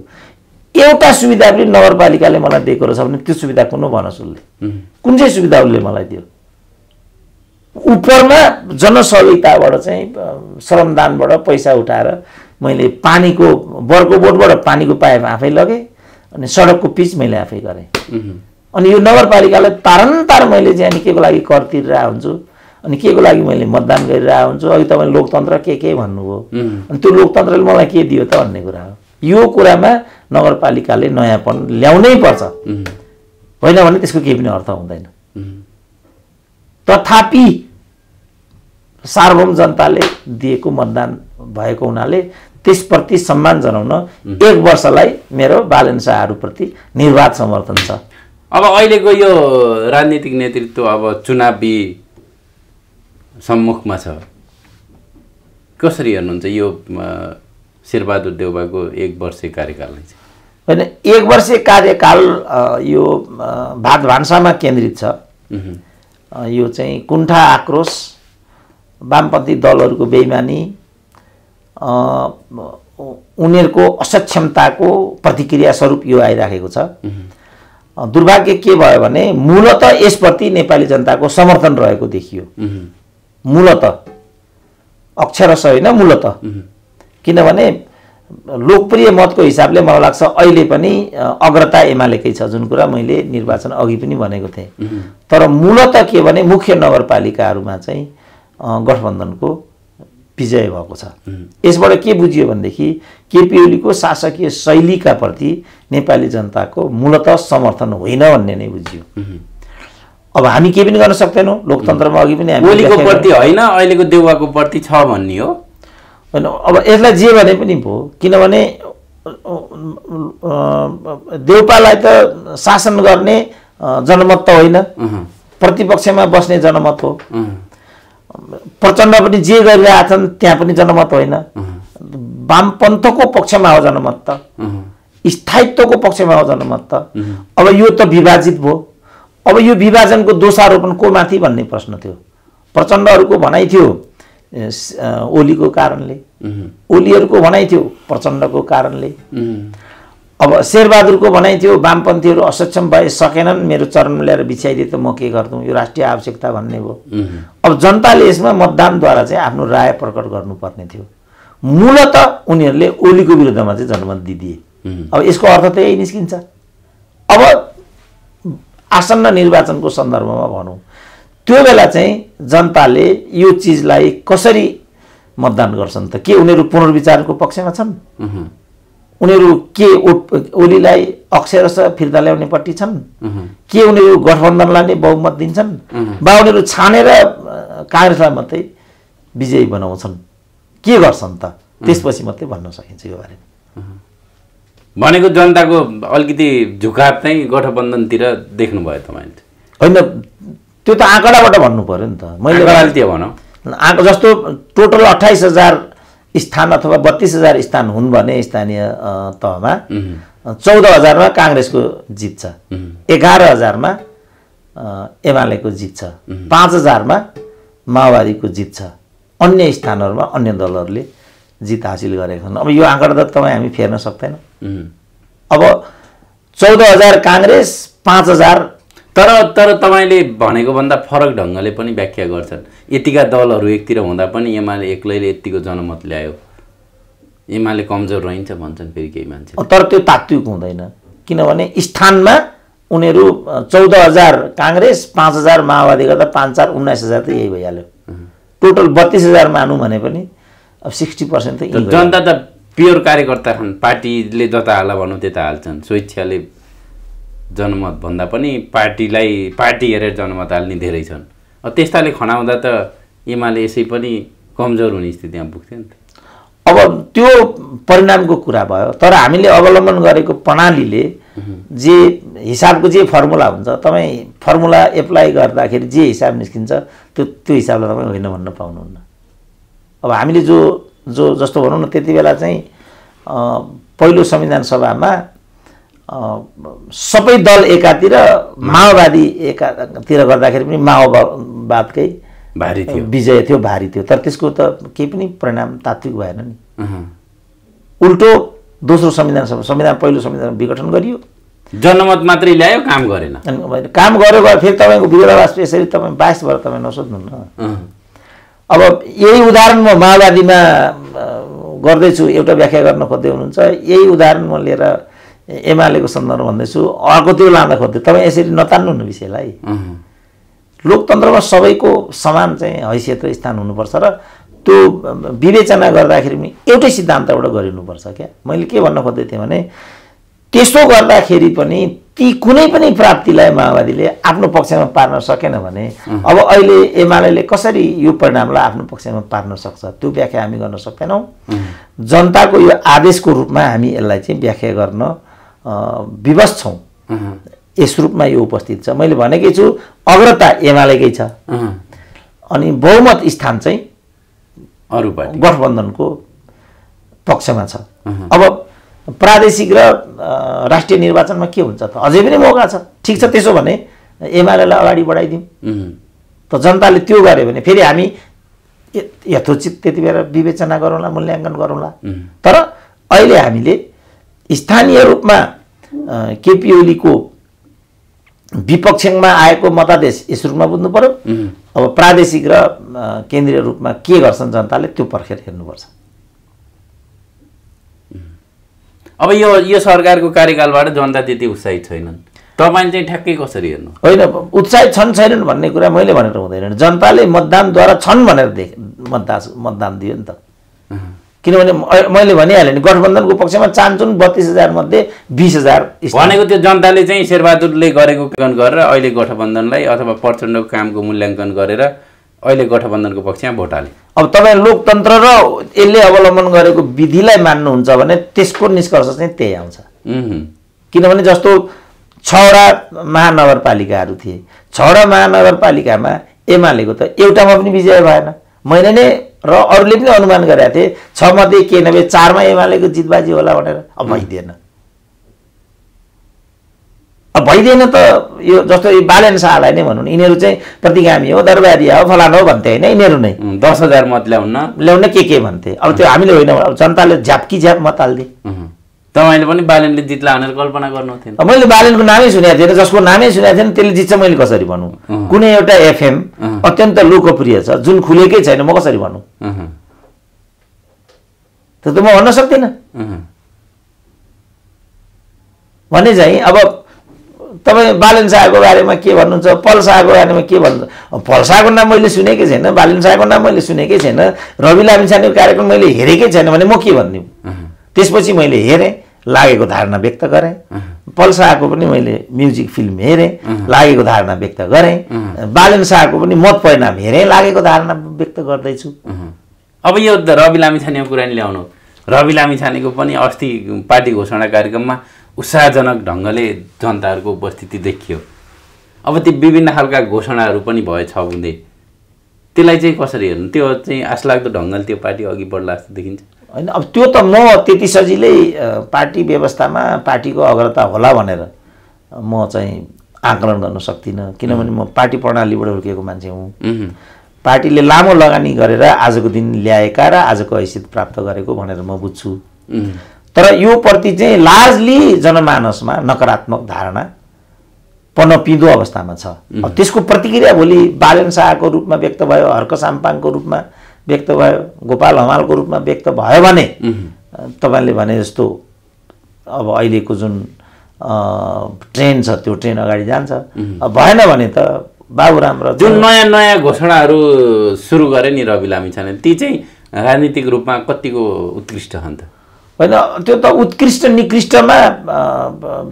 एउटा सुविधा पनि नगरपालिकाले मलाई दिएको रहेछ भने त्यो सुविधा कुन हो भनोस् उसले? कुन चाहिँ सुविधा उसले मलाई दियो? उपरमा जनसहयोगिताबाट चाहिँ श्रमदानबाट पैसा उठाएर मैले पानीको बर्को बोटबाट पानीको पाइप आफै लगेँ अनि सडकको पिच मैले आफै गरेँ। अनि यो नगरपालिकालाई तारन्तार मैले चाहिँ अनि के को लागि कर तिरिरहेको हुन्छु अनि के को लागि मैले मतदान गरिरहेको हुन्छु। अघि तपाईँले लोकतन्त्र के भन्नुभयो, अनि त्यो लोकतन्त्रले मलाई के दियो त भन्ने कुरा हो। यो कुरामा नगरपालिकाले नयाँपन ल्याउनै पर्छ, होइन भने त्यसको केही पनि अर्थ हुँदैन। तथापि सार्वभौम जनताले दिएको मतदान भएको हुनाले त्यसप्रति सम्मान जनाउन 1 वर्षलाई मेरो बालन शाहहरूप्रति निर्वाध समर्थन छ। अब अहिलेको यो राजनीतिक नेतृत्व अब चुनावी सम्मुखमा छ, कसरी हेर्नुहुन्छ यो शेरबहादुर देउवाको 1 वर्षे कार्यकाललाई चाहिँ? होइन, 1 वर्षे कार्यकाल यो भात भान्सामा केन्द्रित छ। यो चाहिँ कुण्ठा आक्रोश, वामपन्थी दलहरूको बेइमानी, उनीहरूको असक्षमताको प्रतिक्रिया स्वरूप यो आइराखेको छ। दुर्भाग्य के भयो भने मूलतः यसप्रति नेपाली जनताको समर्थन रहेको देखियो। मूलतः, अक्षरशः होइन, मूलतः। किनभने लोकप्रिय मतको हिसाबले मलाई लाग्छ अहिले पनि अग्रता एमालेकै छ, जुन कुरा मैले निर्वाचन अघि पनि भनेको थिएँ। तर मूलत के भने मुख्य नगरपालिकाहरूमा चाहिँ गठबन्धनको विजय भएको छ। यसबाट के बुझियो भनेदेखि केपी ओलीको शासकीय शैलीका प्रति नेपाली जनताको मूलत समर्थन होइन भन्ने नै बुझियो। अब हामी के पनि गर्न सक्दैनौँ, लोकतन्त्रमा अघि पनि हामी ओलीको प्रति होइन, अहिलेको देउवाको प्रति छ भन्ने हो होइन। अब यसलाई जे भने पनि भयो, किनभने देउपालाई त शासन गर्ने जनमत त होइन, प्रतिपक्षमा बस्ने जनमत हो। प्रचण्ड पनि जे गरिरहेछन् त्यहाँ पनि जनमत होइन, वामपन्थको पक्षमा हो जनमत त, स्थायित्वको पक्षमा हो जनमत त। अब यो त विभाजित भयो। अब यो विभाजनको दोषारोपण को माथि भन्ने प्रश्न थियो। प्रचण्डहरूको भनाइ थियो ओलीको कारणले, ओलीहरूको भनाइ थियो प्रचण्डको कारणले। अब शेरबहादुरको भनाइ थियो वामपन्थीहरू असक्षम भए सकेनन्, मेरो चरणमा ल्याएर बिछ्याइदिए त म के गर्दुँ, यो राष्ट्रिय आवश्यकता भन्ने भयो। अब जनताले यसमा मतदानद्वारा चाहिँ आफ्नो राय प्रकट गर्नुपर्ने थियो। मूलत उनीहरूले ओलीको विरुद्धमा चाहिँ जनमत दिदिए। अब यसको अर्थ त यही निस्किन्छ। अब आसन्न निर्वाचनको सन्दर्भमा भनौँ, त्यो बेला चाहिँ जनताले यो चिजलाई कसरी मतदान गर्छन् त? के उनीहरू पुनर्विचारको पक्षमा छन्? उनीहरू के ओलीलाई अक्षरशः फिर्ता ल्याउनेपट्टि छन्? के उनीहरू गठबन्धनलाई नै बहुमत दिन्छन्? वा उनीहरू छानेर काङ्ग्रेसलाई मात्रै विजयी बनाउँछन्? के गर्छन् त? त्यसपछि मात्रै भन्न सकिन्छ यो बारेमा। भनेको जनताको अलिकति झुकाव चाहिँ गठबन्धनतिर देख्नुभयो तपाईँले? होइन, त्यो त आँकडाबाट भन्नु पर्यो नि त। मैले त्यो भनौँ, जस्तो टोटल 28,000 स्थान अथवा 32,000 स्थान हुन् भने स्थानीय तहमा 14,000मा काङ्ग्रेसको जित छ, 11,000मा एमालेको जित छ, 5,000मा माओवादीको जित छ, अन्य स्थानहरूमा अन्य दलहरूले जित हासिल गरेका छन्। अब यो आँकडा त तपाईँ हामी फेर्न सक्दैनौँ। अब 14,000 काङ्ग्रेस, 5,000 तर तपाईँले भनेको भन्दा फरक ढङ्गले पनि व्याख्या गर्छन्। यतिका दलहरू एकतिर हुँदा पनि एमाले एक्लैले यतिको जनमत ल्यायो, एमाले कमजोर रहन्छ भन्छन् फेरि केही मान्छे। तर त्यो तात्विक हुँदैन, किनभने स्थानमा उनीहरू 14,000 काङ्ग्रेस, 5,000 माओवादी गर्दा 5,4 19,000 त यही भइहाल्यो। टोटल 32,000 मानौँ भने पनि अब 60% त जनता त प्योर कार्यकर्ता छन्, पार्टीले जता हाल्ला भनौँ त्यता हाल्छन्। स्वेच्छाले जनमत भन्दा पनि पार्टी हेरेर जनमत हाल्ने धेरै छन्। अब त्यस्ताले खनाउँदा त एमाले यसै पनि कमजोर हुने स्थितिमा पुग्थ्यो नि त। अब त्यो परिणामको कुरा भयो। तर हामीले अवलम्बन गरेको प्रणालीले जे हिसाबको जे फर्मुला हुन्छ, तपाईँ फर्मुला एप्लाई गर्दाखेरि जे हिसाब निस्किन्छ त्यो हिसाबलाई तपाईँ होइन भन्न पाउनुहुन्न। अब हामीले जस्तो भनौँ न, त्यति बेला चाहिँ पहिलो संविधान सभामा सबै दल एकातिर, माओवादी एकातिर गर्दाखेरि पनि माओवादकै भारी थियो, विजय थियो, भारी थियो। तर त्यसको त केही पनि परिणाम तात्विक भएन नि। उल्टो दोस्रो संविधान पहिलो संविधान विघटन गरियो, जनमत मात्रै ल्यायो, काम गरेन। काम गर्यो फेरि तपाईँको विरोधाभास यसरी तपाईँ बाइस भएर तपाईँ नसोध्नु न। अब यही उदाहरण म माओवादीमा गर्दैछु, एउटा व्याख्या गर्न खोज्दै हुनुहुन्छ, यही उदाहरण म लिएर एमालेको सन्दर्भ भन्दैछु, अर्कोतिर लान खोज्दै। तपाईँ यसरी नतान्नु न विषयलाई। लोकतन्त्रमा सबैको समान चाहिँ हैसियत र स्थान हुनुपर्छ र त्यो विवेचना गर्दाखेरि पनि एउटै सिद्धान्तबाट गरिनुपर्छ क्या। मैले के भन्न खोज्दै थिएँ भने, त्यसो गर्दाखेरि पनि ती कुनै पनि प्राप्तिलाई माओवादीले आफ्नो पक्षमा पार्न सकेन भने अब अहिले एमाले कसरी यो परिणामलाई आफ्नो पक्षमा पार्न सक्छ, त्यो व्याख्या हामी गर्न सक्दैनौँ। जनताको यो आदेशको रूपमा हामी यसलाई चाहिँ व्याख्या गर्न विवश छौँ। यस रूपमा यो उपस्थित छ। मैले भनेकै छु अग्रता एमालेकै छ, अनि बहुमत स्थान चाहिँ अरू पार्टी गठबन्धनको पक्षमा छ। अब प्रादेशिक र राष्ट्रिय निर्वाचनमा के हुन्छ त? अझै पनि मौका छ। ठिक छ, त्यसो भने एमालेलाई अगाडि बढाइदिउँ त। जनताले त्यो गर्यो भने फेरि हामी यथोचित त्यति बेला विवेचना गरौँला, मूल्याङ्कन गरौँला। तर अहिले हामीले स्थानीय रूपमा केपी ओलीको विपक्षमा आएको मतादेश यस रूपमा बुझ्नु पर्यो। अब प्रादेशिक र केन्द्रीय रूपमा के गर्छन् जनताले त्यो पर्खेर हेर्नुपर्छ। अब यो सरकारको कार्यकालबाट जनता त्यति उत्साहित छैनन्, तपाईले चाहिँ ठ्याक्कै कसरी हेर्नु? होइन, उत्साहित छन् छैनन् भन्ने कुरा मैले भनेर हुँदैन। जनताले मतदानद्वारा छन् भनेर मतदान दियो नि त। किनभने मैले भनिहालेँ नि, गठबन्धनको पक्षमा चाहन्छन् 32,000 मध्ये 20,000 भनेको त्यो जनताले चाहिँ शेरबहादुरले गरेको मूल्याङ्कन गरेर अहिले गठबन्धनलाई अथवा प्रचण्डको कामको मूल्याङ्कन गरेर अहिले गठबन्धनको पक्षमा भोट हाले। अब तपाईँ लोकतन्त्र र यसले अवलम्बन गरेको विधिलाई मान्नुहुन्छ भने त्यसको निष्कर्ष चाहिँ त्यही आउँछ। किनभने जस्तो 6वटा महानगरपालिकाहरू थिए, 6वटा महानगरपालिकामा एमालेको त एउटामा पनि विजय भएन। मैले नै र अरूले पनि अनुमान गरेका थिए 6 मध्ये के नभए 4मा एमालेको जितबाजी होला भनेर। अब भइदिएन। अब भइदिएन त यो जस्तो बालेन शाहलाई नै भनौँ, यिनीहरू चाहिँ प्रतिगामी हो, दरबारी हो, फलानु हो भन्थे होइन, यिनीहरू नै 10,000 मत ल्याउन के भन्थे। अब त्यो हामीले होइन, अब जनताले झ्याप्की झ्याप मत हाल्दिए। तपाईँले पनि बालेनले जित्ला भनेर कल्पना गर्नु थिएन? मैले बालेनको नामै सुनेको थिएन, जसको नामै सुनेको थिएन त्यसले जित्छ मैले कसरी भनौँ? कुनै एउटा एफएम अत्यन्त लोकप्रिय छ जुन खुलेकै छैन, म कसरी भनौँ? त म भन्न सक्दिनँ भने चाहिँ। अब तपाईँ बालेन शाहको बारेमा के भन्नुहुन्छ, पल शाहको बारेमा के भन्नुहुन्छ? पल शाहको नाम मैले सुनेकै छैन, बालेन शाहको नाम मैले सुनेकै छैन, रवि लामिछानेको कार्यक्रम मैले हेरेकै छैन भने म के भनिदिउँ? त्यसपछि मैले हेरेँ, लागेको धारणा व्यक्त गरेँ। पल शाहको पनि मैले म्युजिक फिल्म हेरेँ, लागेको धारणा व्यक्त गरेँ। बालेन शाहको पनि मत परिणाम हेरेँ, लागेको धारणा व्यक्त गर्दैछु। अब यो रवि लामिछानेको कुरा नि ल्याउनु। रवि लामिछानेको पनि अस्ति पार्टी घोषणा कार्यक्रममा उत्साहजनक ढङ्गले जनताहरूको उपस्थिति देखियो। अब ती विभिन्न खालका घोषणाहरू पनि भए 6 बुँदे, त्यसलाई चाहिँ कसरी हेर्नु? त्यो चाहिँ आशलाग्दो ढङ्गले त्यो पार्टी अघि बढ्ला जस्तो देखिन्छ होइन? अब त्यो त म त्यति सजिलै पार्टी व्यवस्थामा पार्टीको अग्रता होला भनेर म चाहिँ आकलन गर्न सक्दिनँ। किनभने म पार्टी प्रणालीबाट हुर्केको मान्छे हुँ। पार्टीले लामो लगानी गरेर आजको दिन ल्याएका र आजको हैसियत प्राप्त गरेको भनेर म बुझ्छु। तर यो प्रति चाहिँ लार्जली जनमानसमा नकारात्मक धारणा पनपिँदो अवस्थामा छ। अब त्यसको प्रतिक्रिया भोलि बालेन शाहको रूपमा व्यक्त भयो, हर्क साम्पाङको रूपमा व्यक्त भयो, गोपाल हमालको रूपमा व्यक्त भयो भने तपाईँले भने जस्तो अब अहिलेको जुन ट्रेन छ त्यो ट्रेन अगाडि जान्छ। भएन भने त बाबुराम र जुन नयाँ नयाँ घोषणाहरू सुरु गरे नि रवि लामिछाने, ती चाहिँ राजनीतिक रूपमा कतिको उत्कृष्ट छन् त? होइन, त्यो त उत्कृष्ट निकृष्टमा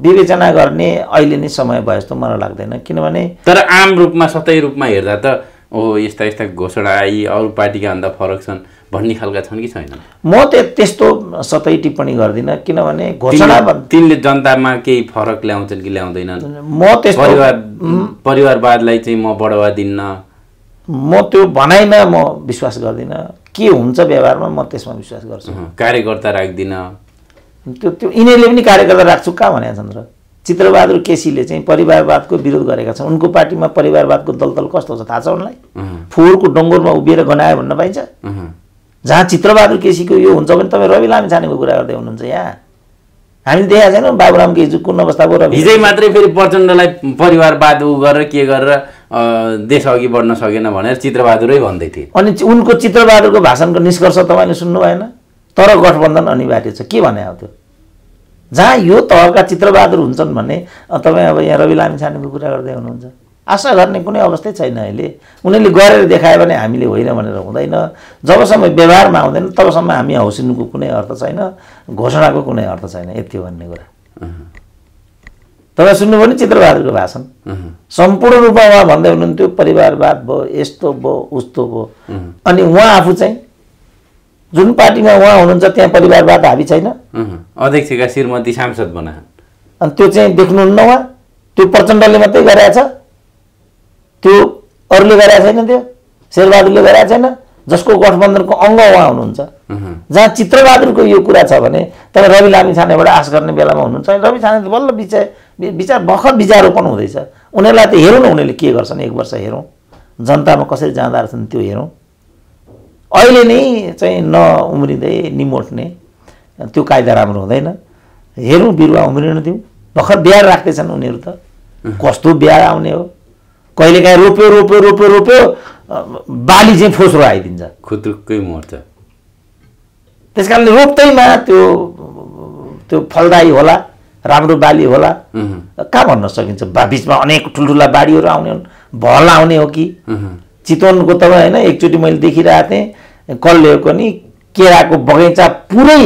विवेचना गर्ने अहिले नै समय भयो जस्तो मलाई लाग्दैन। किनभने तर आम रूपमा सतै रूपमा हेर्दा त यस्ता यस्ता घोषणा आई अरू पार्टीका भन्दा फरक छन् भन्ने खालका छन् कि छैनन्? म त्यस्तो सतै टिप्पणी गर्दिनँ। किनभने घोषणा तिनले जनतामा केही फरक ल्याउँछन् कि ल्याउँदैनन्? म त्यस्तो परिवारवादलाई चाहिँ म बढावा दिन्न, म त्यो भनाइमा म विश्वास गर्दिनँ। के हुन्छ व्यवहारमा म त्यसमा विश्वास गर्छु। कार्यकर्ता राख्दिनँ, त्यो यिनीहरूले पनि कार्यकर्ता राख्छु कहाँ भनेका छन् र? चित्रबहादुर केसीले चाहिँ परिवारवादको विरोध गरेका छन्। उनको पार्टीमा परिवारवादको दलदल कस्तो छ थाहा छ उनलाई? फोहोरको डङ्गोरमा उभिएर गनायो भन्न पाइन्छ? जहाँ चित्रबहादुर केसीको यो हुन्छ भने तपाईँ रवि लामिछानेको कुरा गर्दै हुनुहुन्छ। यहाँ हामीले देखाएको छैनौँ बाबुरामको हिजो कुन अवस्था भयो? हिजै मात्रै फेरि प्रचण्डलाई परिवारवाद गरेर के गरेर देश अघि बढ्न सकेन भनेर चित्रबहादुरै भन्दै थिए। अनि उनको चित्रबहादुरको भाषणको निष्कर्ष तपाईँले सुन्नु भएन? तर गठबन्धन अनिवार्य छ के भने हो त्यो? जहाँ यो तहका चित्रबहादुर हुन्छन् भने तपाईँ अब यहाँ रवि लामिछानेको कुरा गर्दै हुनुहुन्छ। आशा गर्ने कुनै अवस्थै छैन अहिले। उनीहरूले गरेर देखायो भने हामीले होइन भनेर हुँदैन। जबसम्म व्यवहारमा आउँदैन तबसम्म हामी हौसिनुको कुनै अर्थ छैन, घोषणाको कुनै अर्थ छैन। यति भन्ने कुरा तपाईँ सुन्नुभयो नि चित्रबहादुरको भाषण? सम्पूर्ण रूपमा उहाँ भन्दै हुनुहुन्थ्यो परिवारवाद भयो, यस्तो भयो, उस्तो भयो। अनि उहाँ आफू चाहिँ जुन पार्टीमा उहाँ हुनुहुन्छ त्यहाँ परिवारवाद हाबी छैन। अध्यक्षका श्रीमती सांसद बनाए अनि त्यो चाहिँ देख्नुहुन्न उहाँ? त्यो प्रचण्डले मात्रै गरेका छ, त्यो अरूले गरेका छैन, त्यो शेरबहादुरले गरेका छैन। जसको गठबन्धनको अङ्ग उहाँ हुनुहुन्छ। जहाँ चित्रबहादुरको यो कुरा छ भने तपाईँ रवि लामिछानेबाट आश गर्ने बेलामा हुनुहुन्छ। रवि छाने त बल्ल विचार भर्खर विचारोपण हुँदैछ। उनीहरूलाई त हेरौँ न उनीहरूले के गर्छन्, 1 वर्ष हेरौँ जनतामा कसरी जाँदा रहेछन् त्यो हेरौँ। अहिले नै चाहिँ नउम्रिँदै निमोट्ने त्यो कायदा राम्रो हुँदैन। हेरौँ बिरुवा उम्रिन दिउँ। भर्खर बिहार राख्दैछन् उनीहरू त, कस्तो बिहार आउने हो? कहिलेकाहीँ रोप्यो रोप्यो रोप्यो रोप्यो बाली चाहिँ फोस्रो आइदिन्छ, खुत्रुक्कै मर्छ। त्यस कारणले रोप्दैमा त्यो त्यो फलदायी होला, राम्रो बाली होला, कहाँ भन्न सकिन्छ? बिचमा अनेक ठुल्ठुला बाढीहरू आउने हुन्, भल आउने हो कि? चितवनको तपाईँ होइन, एकचोटि मैले देखिरहेको थिएँ, कसले नि केराको बगैँचा पुरै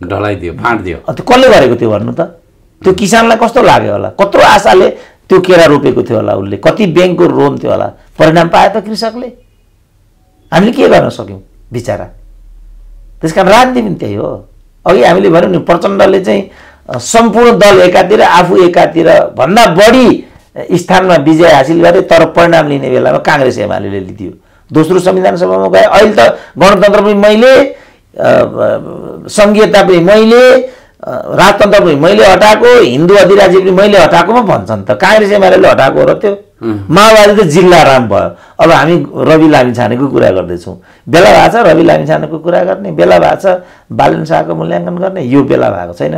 ढलाइदियो, फाँडिदियो। त्यो कसले गरेको थियो भन्नु त? त्यो किसानलाई कस्तो लाग्यो होला? कत्रो आशाले त्यो केरा रोपेको थियो होला उसले, कति ब्याङ्कको लोन थियो होला, परिणाम पायो त कृषकले? हामीले के गर्न सक्यौँ बिचरा? त्यस कारण राजनीति पनि त्यही हो। अघि हामीले भन्यौँ नि, प्रचण्डले चाहिँ सम्पूर्ण दल एकातिर, आफू एकातिर भन्दा बढी स्थानमा विजय हासिल गरे, तर परिणाम लिने बेलामा काङ्ग्रेस एमाले लिदियो। दोस्रो संविधान सभामा गए, अहिले त गणतन्त्र पनि मैले, सङ्घीयता पनि मैले, राजतन्त्र पनि मैले हटाएको, हिन्दू अधिराज्य पनि मैले हटाएकोमा भन्छन् त। काङ्ग्रेस एमाले हटाएको र त्यो माओवादी त जिल्ला राम भयो। अब हामी रवि लामिछानेको कुरा गर्दैछौँ, बेला भएको छ रवि लामिछानेको कुरा गर्ने, बेला भएको छ बालन शाहको मूल्याङ्कन गर्ने, यो बेला भएको छैन।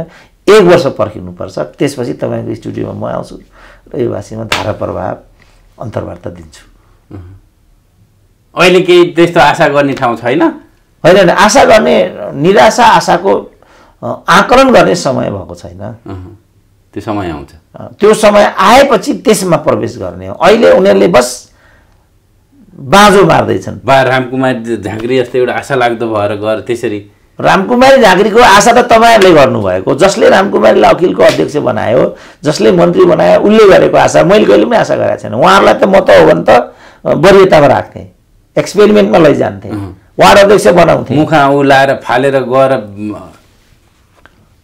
1 वर्ष पर्खिनुपर्छ, त्यसपछि तपाईँको स्टुडियोमा म आउँछु र यो भाषीमा धारा प्रभाव अन्तर्वार्ता दिन्छु। अहिले केही त्यस्तो आशा गर्ने ठाउँ छैन? होइन, आशा गर्ने, निराशा आशाको आकलन गर्ने समय भएको छैन। त्यो समय आउँछ, त्यो समय आएपछि त्यसमा प्रवेश गर्ने हो। अहिले उनीहरूले बस बाँझो मार्दैछन्। रामकुमार झाँक्री जस्तो एउटा आशा लाग्दो भएर गएर त्यसरी। रामकुमारी झाँक्रीको आशा त तपाईँहरूले गर्नुभएको, जसले रामकुमारीलाई अखिलको अध्यक्ष बनायो, जसले मन्त्री बनायो, उसले गरेको आशा मैले कहिले पनि आशा गरेको छैन। उहाँहरूलाई त म त हो भने त वरियतामा राख्थेँ, एक्सपेरिमेन्टमा लैजान्थेँ, वार्ड अध्यक्ष बनाउँथेँ। मुखा उलाएर फालेर गएर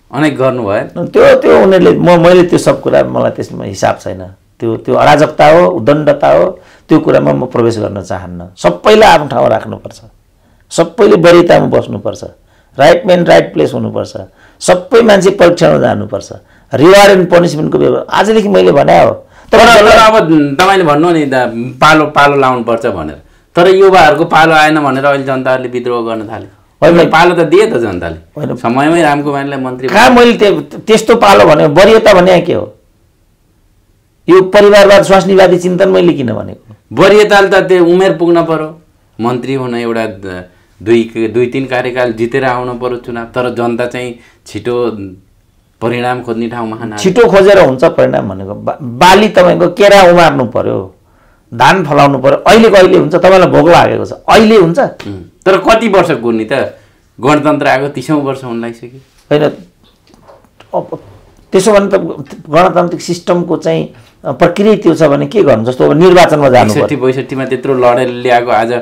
अनेक गर्नुभयो त्यो उनीहरूले, मैले त्यो सब कुरा, मलाई त्यसमा हिसाब छैन। त्यो अराजकता हो, उद्दण्डता हो, त्यो कुरामा म प्रवेश गर्न चाहन्न। सबैलाई आफ्नो ठाउँमा राख्नुपर्छ, सबैले वरियतामा बस्नुपर्छ, राइट म्यान राइट प्लेस हुनुपर्छ, सबै मान्छे परीक्षणमा जानुपर्छ, रिवार्ड एन्ड पनिसमेन्टको व्यवस्था आजदेखि मैले भने हो। तर अब तपाईँले भन्नु नि पालो पालो लाउनुपर्छ भनेर, तर युवाहरूको पालो आएन भनेर अहिले जनताहरूले विद्रोह गर्न थाले। होइन, पालो त दिए त जनताले, समयमै रामकुमारलाई मन्त्री। कहाँ मैले त्यस्तो पालो भने, वरियता भने के हो? यो परिवारवाद स्वास्नीवादी चिन्तन मैले किन भनेको? वरियताले त त्यो उमेर पुग्न पर्यो, मन्त्री हुन एउटा 2-3 कार्यकाल जितेर आउनु पर्यो चुनाव। तर जनता चाहिँ छिटो परिणाम खोज्ने ठाउँमा छिटो खोजेर हुन्छ परिणाम भनेको। बाली तपाईँको केरा उमार्नु पर्यो, धान फलाउनु पर्यो, अहिले हुन्छ? तपाईँलाई भोक लागेको छ, अहिले हुन्छ? तर कति वर्ष गुर्ने त? गणतन्त्र आएको 30औं वर्ष हुन लागिसक्यो। होइन, त्यसो भने त गणतान्त्रिक सिस्टमको चाहिँ प्रक्रिया त्यो छ भने के गर्नु? जस्तो अब निर्वाचनमा जानु पर्यो, 61-62 मा त्यत्रो लडेर ल्याएको आज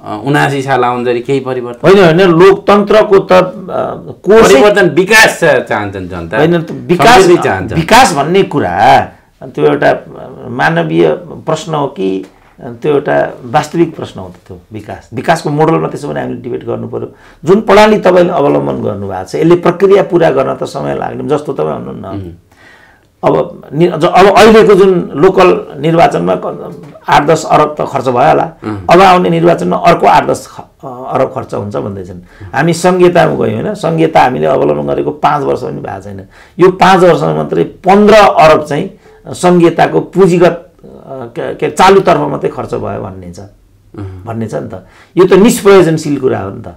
79 साल आउँदाखेरि केही परिवर्तन होइन। लोकतन्त्रको त परिवर्तन, विकास चाहन्छन् जनता। होइन, विकास भन्ने कुरा त्यो एउटा मानवीय प्रश्न हो कि त्यो एउटा वास्तविक प्रश्न हो? त्यो विकासको मोडलमा त्यसो भने हामीले डिबेट गर्नु पर्यो। जुन प्रणाली तपाईँले अवलम्बन गर्नुभएको छ, यसले प्रक्रिया पुरा गर्न त समय लाग्ने। जस्तो तपाईँ भन्नु न, अब अहिलेको जुन लोकल निर्वाचनमा 8-10 अरब त खर्च भयो होला, अब आउने निर्वाचनमा अर्को 8-10 अरब खर्च हुन्छ भन्दैछन्। हामी सङ्घीयतामा गयौँ होइन, सङ्घीयता हामीले अवलम्बन गरेको 5 वर्ष पनि भएको छैन। यो 5 वर्षमा मात्रै 15 अरब चाहिँ सङ्घीयताको पुँजीगत के चालुतर्फ मात्रै खर्च भयो भन्ने छ नि त। यो त निष्प्रयोजनशील कुरा हो नि त।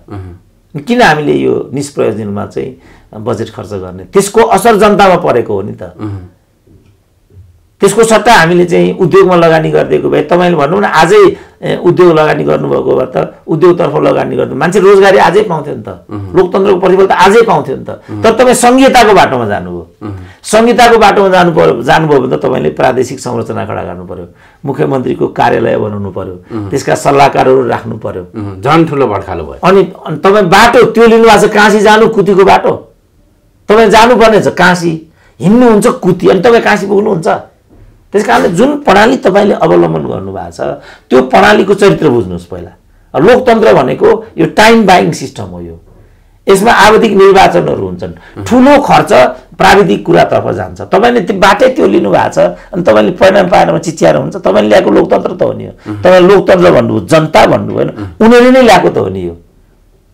किन हामीले यो निष्प्रयोजनमा चाहिँ बजेट खर्च गर्ने? त्यसको असर जनतामा परेको हो नि त। त्यसको सट्टा हामीले चाहिँ उद्योगमा लगानी गरिदिएको भए, तपाईँले भन्नु न आजै उद्योग लगानी गर्नुभएको भए त उद्योगतर्फ लगानी गर्नु मान्छे रोजगारी आजै पाउँथ्यो नि त, लोकतन्त्रको प्रतिफल त आजै पाउँथ्यो नि त। तर तपाईँ संहिताको बाटोमा जानुभयो, संहिताको बाटोमा जानुभयो भने त तपाईँले प्रादेशिक संरचना खडा गर्नु पर्यो, मुख्यमन्त्रीको कार्यालय बनाउनु पर्यो, त्यसका सल्लाहकारहरू राख्नु पर्यो, झन् ठुलो भड्खालो भयो। अनि तपाईँ बाटो त्यो लिनुभएको छ, काँसी जानु कुतीको बाटो तपाईँ जानुपर्ने छ, काँसी हिँड्नुहुन्छ कुती, अनि तपाईँ काँसी पुग्नुहुन्छ। त्यस कारणले जुन प्रणाली तपाईँले अवलम्बन गर्नुभएको छ त्यो प्रणालीको चरित्र बुझ्नुहोस् पहिला। लोकतन्त्र भनेको यो टाइम बाइङ सिस्टम हो। यो यसमा आवधिक निर्वाचनहरू हुन्छन्, ठुलो खर्च प्राविधिक कुरातर्फ जान्छ। तपाईँले त्यो बाटै त्यो लिनुभएको छ अनि तपाईँले परिणाम पाएनमा चिच्याएर हुन्छ? तपाईँले ल्याएको लोकतन्त्र त हो नि। तपाईँले लोकतन्त्र भन्नुभयो, जनता भन्नुभयो होइन, उनीहरूले नै ल्याएको त हो नि यो।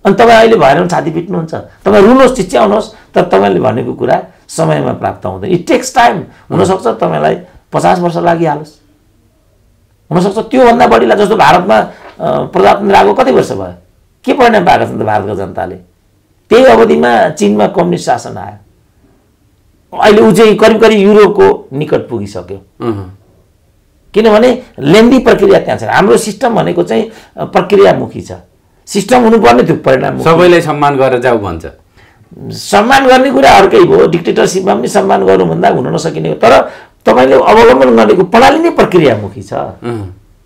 अनि तपाईँ अहिले भएन भने छाती पिट्नुहुन्छ, तपाईँ रुनुहोस्, चिच्याउनुहोस्, तर तपाईँले भनेको कुरा समयमा प्राप्त हुँदैन। It takes time. हुनसक्छ तपाईँलाई 50 वर्ष लागिहालोस्, हुनसक्छ त्योभन्दा बढीलाई। जस्तो भारतमा प्रजातन्त्र आएको कति वर्ष भयो? के परिणाम पाएका छन् त भारतको जनताले? त्यही अवधिमा चीनमा कम्युनिस्ट शासन आयो, अहिले ऊ चाहिँ करिब करिब युरोपको निकट पुगिसक्यो किनभने लेन्दी प्रक्रिया त्यहाँ छ हाम्रो सिस्टम भनेको चाहिँ प्रक्रियामुखी छ सिस्टम हुनुपर्ने त्यो परिणाम सबैलाई सम्मान गरेर जाऊ भन्छ सम्मान गर्ने कुरा अर्कै भयो डिक्टेटरसिपमा पनि सम्मान गर्नु भन्दा हुन नसकिने हो तर तपाईले अवलम्बन गरेको प्रणाली नै प्रक्रियामुखी छ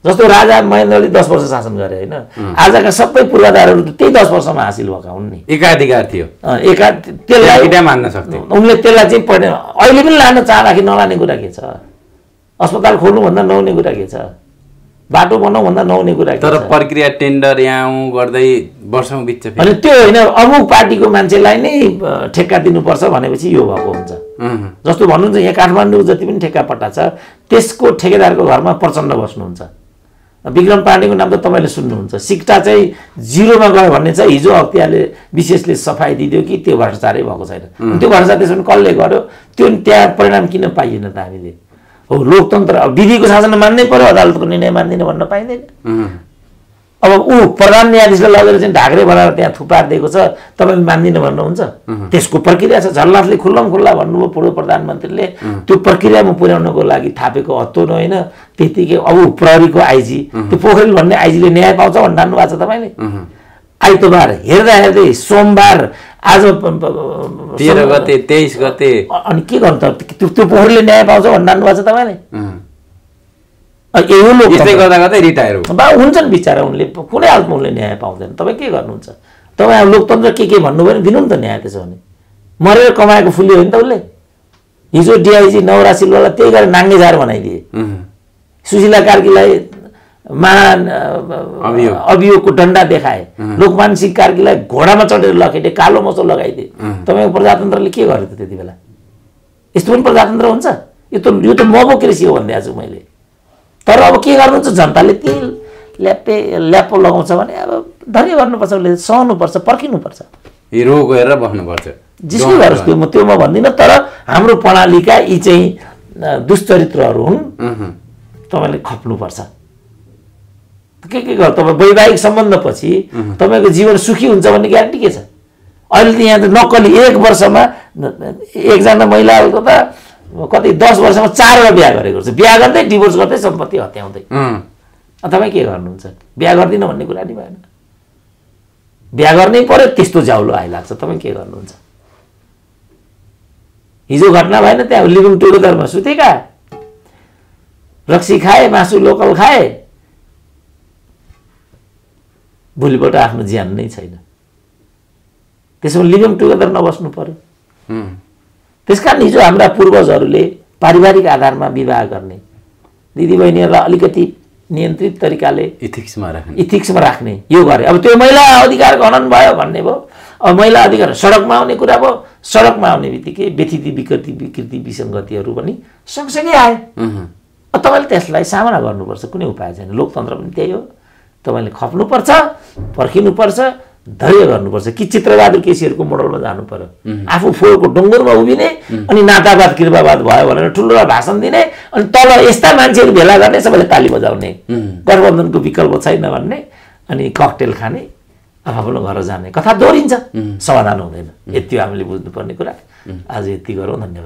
जस्तो राजा महेन्द्रले 10 वर्ष शासन गरे हैन आजका सबै पूर्वाधारहरू त्यही 10 वर्षमा हासिल भएका हुन् नि एकाधिकार थियो त्यसलाई मान्न सक्थे उनले त्यसलाई चाहिँ अहिले पनि लान चाहँदाखेरि नलाने कुरा के छ अस्पताल खोल्नु भन्दा नहुने कुरा के छ बाटो बनाऊ भन्दा नहुने कुरा के छ तर प्रक्रिया टेन्डर यहाँ गर्दै वर्षौं बित्छ अनि त्यो हैन अमुक पार्टीको मान्छेलाई नै ठेक्का दिनुपर्छ भनेपछि यो भएको हुन्छ जस्तो भन्नुहुन्छ यहाँ काठमाडौँ जति पनि ठेक्का पट्टा छ त्यसको ठेकेदारको घरमा प्रचण्ड बस्नुहुन्छ विक्रम पाण्डेको नाम त तपाईले सुन्नुहुन्छ सिक्टा चाहिँ जिरोमा गयो भन्ने चाहिँ हिजो हप्ताले विशेषले सफाई दिदियो कि त्यो भ्रष्टाचारै भएको छैन त्यो भ्रष्टाचार त्यसमा कसले गर्यो त्यो त्यहाँ परिणाम किन पाइएन त हामीले हो लोकतन्त्र विधिको शासन मान्नै पर्यो अदालतको निर्णय मान्दिन भन्न पाइँदैन अब ऊ प्रधान न्यायाधीशले लगेर चाहिँ ढाक्रे बनाएर त्यहाँ थुपार दिएको छ तपाईले मान्दिन भन्नुहुन्छ त्यसको प्रक्रिया छ झलनाथले खुल्लम खुल्ला भन्नुभयो पूर्व प्रधानमन्त्रीले त्यो प्रक्रियामा पुर्याउनको लागि थापेको हत्तो होइन त्यतिकै अब प्रहरीको आइजी त्यो पोखरेल भन्ने आइजीले न्याय पाउँछ भन्नु ठान्नु भएको छ तपाईले आइतबार हेर्दा हेर्दै सोमबार आज 13 गते 23 गते अनि के गर्नु त त्यो पोखरेलले न्याय पाउँछ भन्नु ठान्नु भएको छ तपाईले यस्तै गर्दा गर्दै रिटायर हो बा हुन्छन् बिचारा उनले कुनै हालतमा उनले न्याय पाउँदैन तपाईँ के गर्नुहुन्छ तपाईँ अब लोकतन्त्र के भन्नुभयो भने दिनु नि त न्याय त्यसो भने मरेर कमाएको फुल्यो होइन त उसले हिजो डिआइजी नवरा सिलवाला त्यही गरेर नाङ्गे झार बनाइदिए सुशीला कार्कीलाई अभियोगको डन्डा देखाए लोकमान सिंह कार्कीलाई घोडामा चढेर लखेटे कालो मसो लगाइदिए तपाईँको प्रजातन्त्रले के गर्यो त त्यति बेला यस्तो पनि प्रजातन्त्र हुन्छ यो त मोबोक्रेसी हो भन्दै छु मैले तर अब के गर्नुहुन्छ जनताले तेल ल्याप्पो लगाउँछ भने अब धैर्य गर्नुपर्छ उसले सहनुपर्छ पर्खिनुपर्छ हिरो गएर बस्नुपर्छ जिस्कै गरोस् त्यो म भन्दिनँ तर हाम्रो प्रणालीका यी चाहिँ दुष्चरित्रहरू हुन् तपाईँले खप्नुपर्छ के गर्नु तपाईँ वैवाहिक सम्बन्धपछि तपाईँको जीवन सुखी हुन्छ भन्ने ग्यारेन्टी के छ अहिले त यहाँ त नक्कली 1 वर्षमा एकजना महिलाको त कतै 10 वर्षमा 4 वटा बिहा गरेको छ बिहा गर्दै डिभोर्स गर्दै सम्पत्ति हत्याउँदै तपाईँ के गर्नुहुन्छ बिहा गर्दिन भन्ने कुरा नि भएन बिहा गर्नै पर्यो त्यस्तो जाउलो आइलाग्छ तपाईँ के गर्नुहुन्छ हिजो घटना भएन त्यहाँ लिभिङ टुगेदरमा सुतेका रक्सी खाए मासु लोकल खाए भोलिपल्ट आफ्नो ज्यान नै छैन त्यसमा लिभिङ टुगेदर नबस्नु पर्यो त्यसकारण हिजो हाम्रा पूर्वजहरूले पारिवारिक आधारमा विवाह गर्ने दिदीबहिनीहरूलाई अलिकति नियन्त्रित तरिकाले इथिक्समा राख्ने यो गरे अब त्यो महिला अधिकारको हनन भयो भन्ने भयो अब महिला अधिकार सडकमा आउने कुरा भयो सडकमा आउने बित्तिकै व्यथिति विकृति विसङ्गतिहरू पनि सँगसँगै आए तपाईँले त्यसलाई सामना गर्नुपर्छ कुनै उपाय छैन लोकतन्त्र पनि त्यही हो तपाईँले खप्नुपर्छ पर्खिनुपर्छ धैर्य गर्नुपर्छ कि चित्रबहादुर केसीहरूको मोडलमा जानु पर्यो आफू फोहोरको डुङ्गुरमा उभिने अनि नातावाद कृपावाद भयो भनेर ठुलो भाषण दिने अनि तल यस्ता मान्छेहरू भेला गर्ने सबैले ताली बजाउने गठबन्धनको विकल्प छैन भन्ने अनि ककटेल खाने आफ्नो घर जाने कथा दोहोरिन्छ समाधान हुँदैन यति हामीले बुझ्नुपर्ने कुरा आज यति गरौँ धन्यवाद